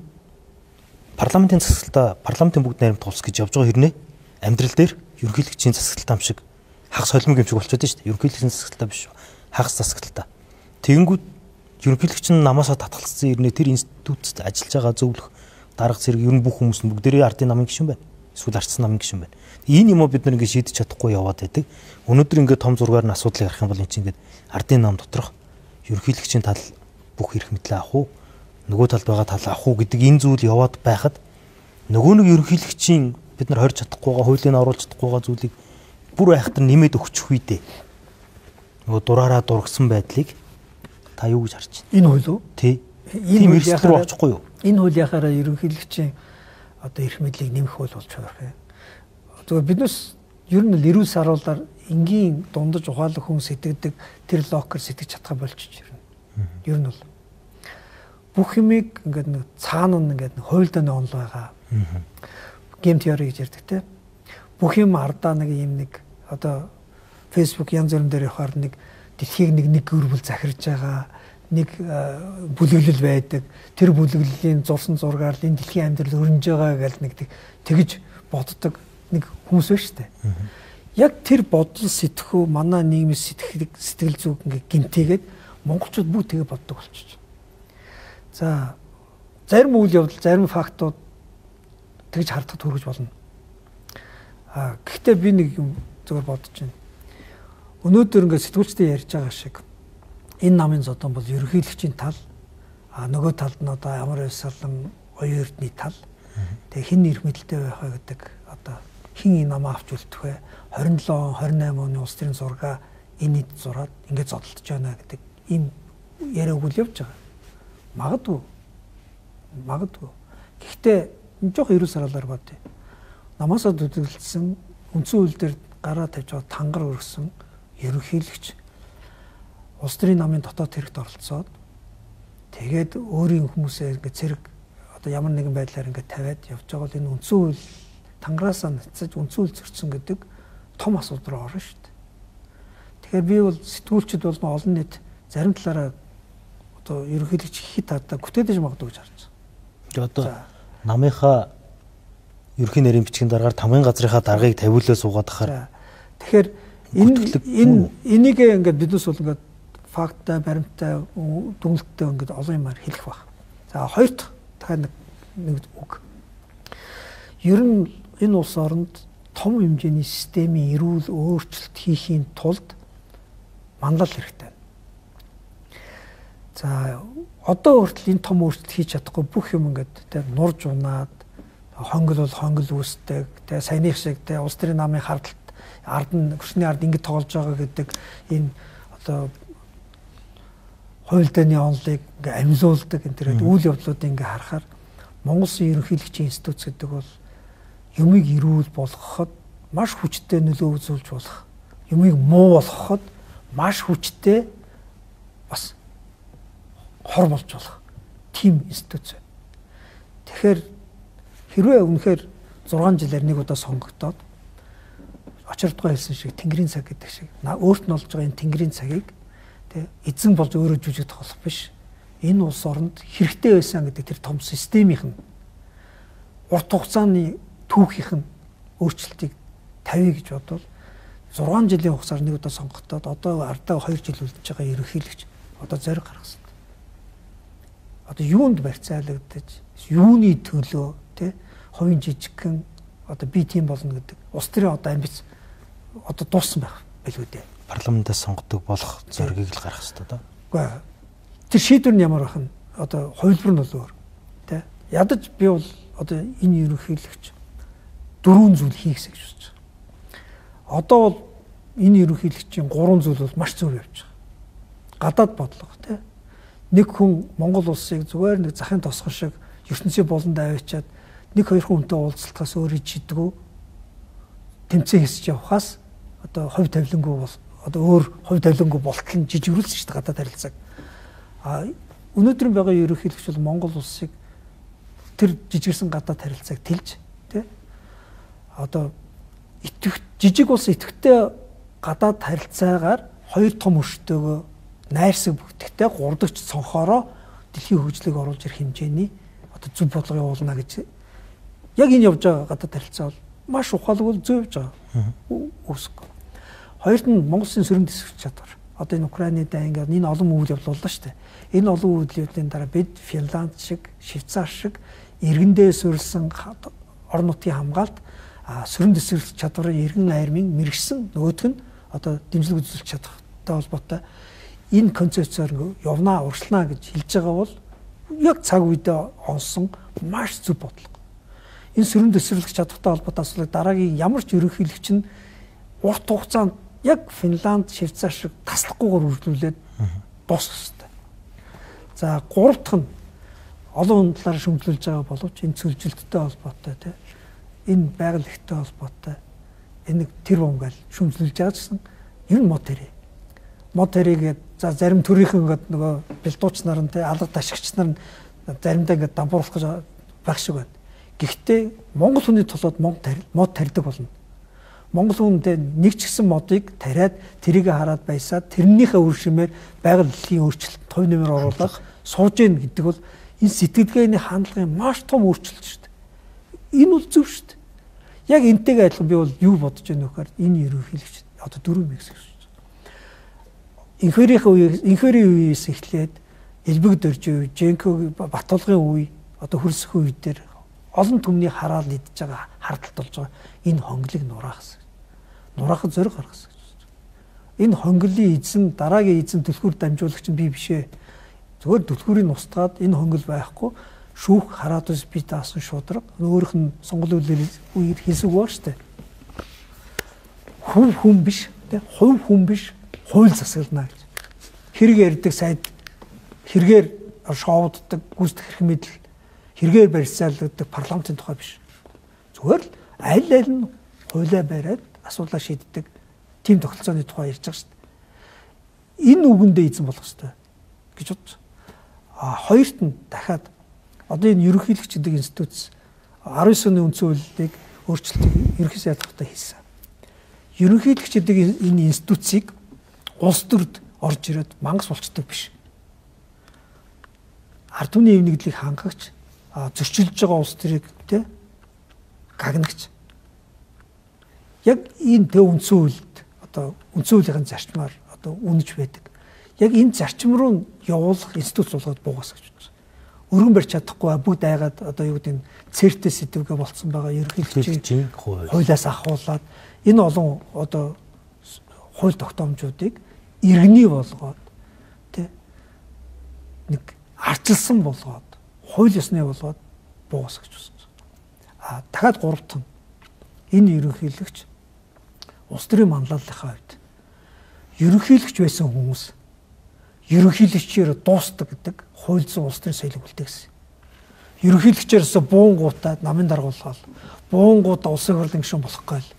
парламентын засаглалтаа парламентын бүгд найрамдах улс гэж явж байгаа хэрнээ амьдрал дээр ерөнхийлөгчийн засаглалтаа шиг хагас холимог юм шиг болчиход байна шүү дээ. Ерөнхийлөгчийн засаглалтаа биш хагас засаглалтаа. Тэгэнгүүт ерөнхийлөгч нь намаасаа татгалцсан ирнэ тэр институтд ажиллаж байгаа зөвлөх дарга зэрэг ер нь бүх хүмүүс нь бүгдээрээ ардын намын гишүүн байна. Эсвэл ардсан намын гишүүн байна. Энэ юм уу бид нар ингэ шийдэж чадахгүй яваад байдаг. Өнөөдөр ингэ том зургаар нь асуудлыг харах юм бол энэ чинь ингэ ардын нам доторх ерөнхийлөгчийн тал бүх эрх мэдлээ авах уу, нөгөө талд байгаа тал авах уу гэдэг энэ зүйл яваад байхад нөгөө нэг ерөнхийлөгчийн бид нар хорж чадахгүй байгаа, хуулийг нь оруулж чадахгүй байгаа зүйлийг бүр айхтар нэмээд өгчих үедээ нөгөө дураараа дургсан байдлыг та юу гэж харж байна? Энэ хууль уу? Тий. Энэ хууль яхаар очихгүй юу? Энэ хууль яхаараа ерөнхийлөгчийн одоо эрх мэдлийг нэмэх хууль болж байгаа юм. Зүгээр биднес ер нь л эрүүл саруулаар энгийн дундаж ухаалаг хүн сэтгэдэг тэр локер сэтгэж чадхаа болчих юм. Ер нь бол бүх юмыг ингээд нэг цаана нь ингээд хуйлдаа онл байгаа. Гейм теори гэж ярьдаг те. Бүх юм ардаа нэг юм нэг одоо Facebook янз бүрэн дээр явахаар нэг дэлхийг нэг гөрвөл захирж байгаа нэг бүлэглэл байдаг. Тэр бүлэглэлийн зурсан зургаар энэ дэлхийн амьдрал өрнөж байгаа гэж нэг тэгж боддог нэг хүмүүс байна шүү дээ. Яг тэр бодол сэтгэхүй манай нийгмийн сэтгэл зүг ингээ гинтэйгээд монголчууд бүгд тэгээ боддог болчих. За зарим үйл явдал, зарим фактууд тэгж хардахад хүргэж болно. Гэхдээ би нэг юм зөвөр бодож байна. Өнөөдөр ингээ сэтгүүлчтэй ярьж байгаа шиг энэ намын зодон бол ерөнхийлөгчийн тал, нөгөө талд нь одоо ямар ясалан оюун эрдний тал. Тэгээ хин эрх мэдэлтэй байх вэ гэдэг одоо хин энэ намаа авч үлдэх вэ? 27 28 оны улс төрийн зургаа энэ зураад ингээд зодтолж байна гэдэг ийм яриаггүй л явж байгаа. Магадгүй. Гэхдээ жоох ерөө саралаар бат. Намаасаа төдөлдсөн үндсэн хууль дээр гараа тавьж байгаа тангар өргөсөн ерөнхийлөгч улс төрийн намын дотоод хэрэгт оролцоод тэгээд өөрийн хүмүүсээ ингээд зэрэг одоо ямар нэгэн байдлаар ингээд тавиад явж байгаа бол энэ үндсэн хууль тангараасаа нацаж үндсэн хууль зөрчсөн гэдэг том асуудал руу орно шүү дээ. Тэгэхээр би бол сэтгүүлчид болон олон нийт зарим талаараа одоо ерөнхийлөгч хит хатаа гүтээдэж магадгүй гэж харж байна. Одоо намынхаа ерөнхий нарийн бичгийн дараагаар тамгын газрынхаа даргаыг тавиулаа суугаад ахаар. Тэгэхээр энийг ингээд биднес бол ингээд факттай, баримттай, дүгнэлттэй ингээд олон юмар хэлэх баг. За хоёр дахь нэг үг. Ер нь энэ улс оронд том хэмжээний системийн эрүүл өөрчлөлт хийхийн тулд мандал хэрэгтэй. За одоо хүртэл энэ том өөрчлөлт хийж чадахгүй бүх юм ингээд нурж унаад хонгол бол хонгол үүсдэг, саяных шиг улс төрийн намын хардталт ард нь хүчний ард ингэж тоглож байгаа гэдэг энэ одоо хууль дэний онолыг ингээ амьлуулдаг энэ төрөд үйл явдлуудыг ингээ харахаар Монгол Улсын ерөнхийлөгчийн институт гэдэг бол юмыг эрүүл болгоход маш хүчтэй нөлөө үзүүлж болох, юмыг муу болгоход маш хүчтэй бас хор болж болох тийм институт. Тэгэхээр хэрвээ үнэхээр 6 жилээр нэг удаа сонгогдоод очирдгоо хэлсэн шиг тэнгэрийн цаг гэдэг шиг өөрт нь олж байгаа энэ тэнгэрийн цагийг эзэн болж өөрөө жүжигдэх болох биш. Энэ улс оронд хэрэгтэй байсан гэдэг тэр том системийнх нь урт хугацааны түүхийнх нь өөрчлөлтийг тавья гэж бодвол 6 жилийн хугацаар нэг удаа сонгогдоод одоо ардаа 2 жил үлдэж байгаа ерөнхийлөгч одоо зориг гаргасан. Одоо юунд барьцаалагдаж, юуны төлөө хувийн жижигхэн одоо би тийм болно гэдэг улс төрийн одоо амбиц одоо дууссан байх билүү дээ. Парламентаас сонгодог болох зоригийг л гаргах хэрэгтэй доо. Үгүй. Тэр шийдвэр нь ямар байх нь одоо хувилбар нь бол өөр. Ядаж би бол одоо энэ ерөнхийлөгч 4 зүйл хийхсэй гэж бодож байгаа. Одоо бол энэ ерөнхийлөгчийн 3 зүйл бол маш зөв явж байгаа. Гадаад бодлого нэг хүн Монгол улсыг зүгээр нэг захын тосгон шиг ертөнцийн болонд аваачаад нэг хоёр хүнтэй уулзалтаас өөрөө чийдэггүй тэмцээн хийсэж явхаас одоо хувь тавилангүй бол одоо өөр хувь тавилангүй болтол нь жижигрүүлсэн шүү дээ гадаад харилцааг. Өнөөдрийн байгаа ерөнхийлөгч бол Монгол улсыг тэр жижигэрсэн гадаад харилцааг тэлж одоо жижиг улс идэвхтэй гадаад харилцаагаар хоёр том өрштөөгөө найрсаг бүгдэгтэй 3 дахь цонхоороо дэлхийн хөгжлийг оруулж ирэх хэмжээний одоо зөв бодлого явуулна гэж яг энэ явж байгаа гадаад харилцаа бол маш ухаалаг зөв явж байгаа. Үсэг. Хоёрт нь Монгол Улсын сөрөг дэсгэж чадвар. Одоо энэ Украины дайн ингээд энэ олон үйл явдал боллоо шүү дээ. Энэ олон үйл явдлын дараа бид Финланд шиг, Швейцар шиг иргэндээ суурилсан орон нутгийн хамгаалт сөрөг дэсгэж чадварын иргэн армийн мэрэгсэн нөгөөх нь одоо дэмжлэг үзүүлж чадахтай холбоотой энэ концепцоор явнаа урьдчилнаа гэж хэлж байгаа бол яг цаг үедээ онсон маш зөв бодлого. Энэ сөрөг дэсгэж чадахтай холбоотой асуудлыг дараагийн ямар ч ерөнхийлөгч нь урт хугацаанд яг Финланд, Швейцар шиг таслахгүйгээр үргэлжлүүлээд дуусгах хэрэгтэй. За 3 дахь нь олон талаар шүмжлүүлж байгаа боловч энэ цөлжилттэй холбоотой энэ байгаль ихтэй холбоотой энэ тэр бомгаал шүмжлүүлж байгаа гэсэн ер нь мод тэрийг за зарим төрийнхэн ингээд нөгөө бэлдууч нар нь алга ташигч нар нь заримдаа ингээд дампууруулах гэж байх шиг байна. Гэхдээ Монгол хүний толгойд мод тарьдаг болно. Монгол хүндээ нэг ч гэсэн модыг тариад тэрийг хараад баясаад тэрнийхээ үр шимээр байгаль дэлхийн өөрчлөлт төв нэмэр оруулах сууж ийн гэдэг бол энэ сэтгэлгээний хандлагын маш том өөрчлөлт шүү дээ. Энэ бол зөв шүү дээ. Яг энтэйгээ адилхан би бол юу бодож байна вэ гэхээр энэ ерөнхийлөгч одоо 4 мэгс гэж. Инхээрийн үеэс эхлээд Элбэг Дөржи, Женко Батулгын үе, одоо хөрсөх үе дээр олон түмний хараал идж байгаа хардталт болж байгаа энэ хонглыг нураахс. Нураахад зориг гаргасан гэж. Энэ хонглын эзэн дараагийн эзэн түлхүүр дамжуулагч нь би биш ээ. Зөвхөн түлхүүрийг устгаад энэ хонгол байхгүй шүүх хараад ус би даасан шудраг өөрөх нь сонгол үеэр хэлсэг баа штэ. Хүн биш, хувь хүн биш, хууль засаглана гэж. Хэрэг ярьдаг сайд хэрэгээр шоуддаг гүйцэтгэх эрх мэдэл хэрэгээр барьцаалдаг парламентын тухай биш. Зүгээр л аль нь хуулиа бариад асуудлаа шийддэг тийм тогтолцооны тухай ярьж байгаа шүү дээ. Энэ үгэндээ эзэн болох хэрэгтэй гэж бодож. Хоёрт нь дахиад одоо энэ ерөнхийлөгч гэдэг институт 19 оны үндсэн хуулийг өөрчлөлтийг ерөнхий сайд захтай хийсэн. Ерөнхийлөгч гэдэг энэ институцийг улс төрд орж ирээд мангас болчдөг биш. Ард түмний эв нэгдлийг хангагч, зөрчилж байгаа улс төрийг гагнагч. Яг энэ үндсэн хуульд одоо үндсэн хуулийн зарчмаар одоо үнэж байдаг. Яг энэ зарчим руу явуулах институт болгоод буугаас гэж бодсон. Өргөн барьж чадахгүй бүгд айгаад одоо юу гэдэг нь цэртэй сэдвгээ болцсон байгаа ерөнхийлөгчийн хуулиас ахуулаад энэ олон одоо хууль тогтоомжуудыг иргэний болгоод нэг арчилсан болгоод хууль ёсны болгоод буугаас гэж бодсон. Дахиад гуравт нь энэ ерөнхийлөгч улс төрийн манлайлалынхаа хувьд ерөнхийлөгч байсан хүмүүс ерөнхийлөгчөөр дуустдаг гэдэг хууль зүйн улс төрийн соёлыг үлдээгсэн. Ерөнхийлөгчөөсөө буунгуудаа намын даргуулгаал, буунгуудаа улсын хурлын гишүүн болохгүй л,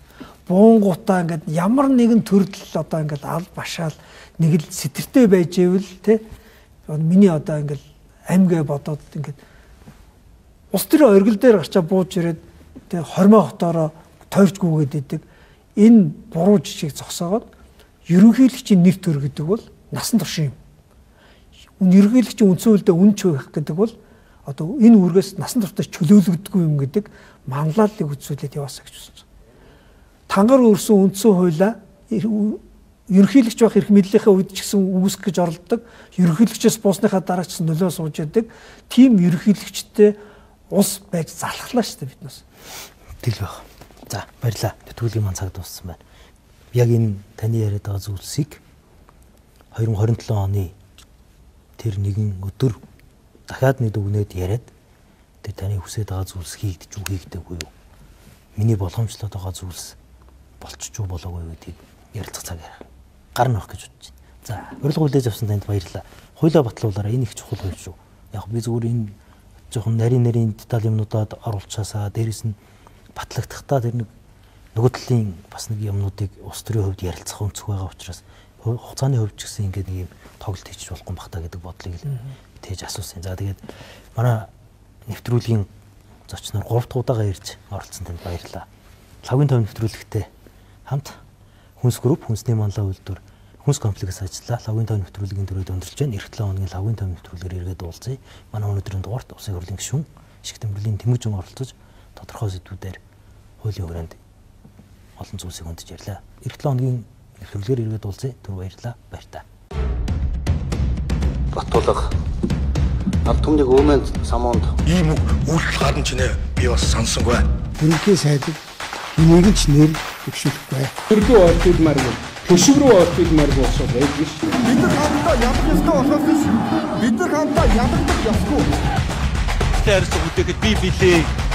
буунгуудаа ингээд ямар нэгэн төрөл одоо ингээд аль башаал нэг л сэтэртэй байж ивэл миний одоо ингээд амьгээ бодоод ингээд улс төрийн оргил дээр гарчаа бууж ирээд хормой хотоороо тойрч гүгээд идэг энэ буруу жишгийг зогсоогоод ерөнхийлөгчийн нэр төр гэдэг бол насан турш юм. Ерөнхийлөгчийн үндсэн хуульд үнж байх гэдэг бол одоо энэ үргээс насан туршдаа чөлөөлөгддөг юм гэдэг манлайлалыг үзүүлээд яваасаа гэж үзсэн. Тангар өрсөн үндсэн хуулиа ерөнхийлөгч байх эрх мэдлийнхээ үед ч гэсэн үүсгэх гэж оролддог, ерөнхийлөгчөөс буусныхаа дараа ч гэсэн нөлөө сууж яадаг тийм ерөнхийлөгчтэй улс байж залхлаа шүү дээ биднээс. Тэл байх. За баярлалаа. Тэтгүүлийн маань цаг дууссан байна. Яг энэ таны яриад байгаа зүйлсийг 2027 оны тэр нэгэн өдөр дахиад нэг дүгнээд яриад тэр таны хүсэж байгаа зүйлс хийгдэж үү хийгдэггүй юу? Миний боломжлоод байгаа зүйлс болчих ч болоогүй юу гэдгийг ярилцах цаг гарна байх гэж бодож байна. За, урилга хүлээж авсан танд баярлалаа. Хуулиа батлуулаараа энэ их чухал хууль шүү. Яг би зүгээр энэ жоохон нарийн деталь юмнуудад оруулчаасаа дээрэс нь батлагдахдаа тэр нөгөө талын бас нэг юмнуудыг улс төрийн хувьд ярилцах өнцөг байгаа учраас хугацааны хувьд ч гэсэн ингээд нэг юм тоглолт хийчих болохгүй бах та гэдэг бодлыг л тээж асуусан. За тэгээд манай нэвтрүүлгийн зочноор 3 дахь удаага ирж оролцсон танд баярлалаа. Лавгийн тав нэвтрүүлэгтээ хамт Хүнс групп, хүнсний манлай үйлдвэр, хүнс комплекс ажиллаа. Лавгийн тав нэвтрүүлгийн төрөйд өндөрлж байна. Эх 7 хоногийн лавгийн тав нэвтрүүлгээр иргэд уулзъя. Манай өнөөдрийн дугаарт Улсын хурлын гишүүн Ишг Тэмрэлийн Тэмүжин оролцож тодорхой сэдвүүдээр хуулийн хүрээнд олон зүйлсийг хөндөж ярьлаа. Эх 7 хоногийн нэвтрүүлгээр иргэд уулзъя. Түр баярлалаа. Баяртай. Батулга ард түмнийг өвмөнд самуунд ийм үйлдэл гарна ч нэ би бас сансангүй. Ерөнхий сайдыг энийг ч нэр өгшүүлэхгүй. Төрдөө ордуулмаар бол төшөв рүү ордуулмаар болсоо байдаг шүү. Бид нар хамтдаа ядах ёстой болохоос биш. Бид нар хамтдаа ядагдах ёсгүй. Тэрс үдэхэд би билээ.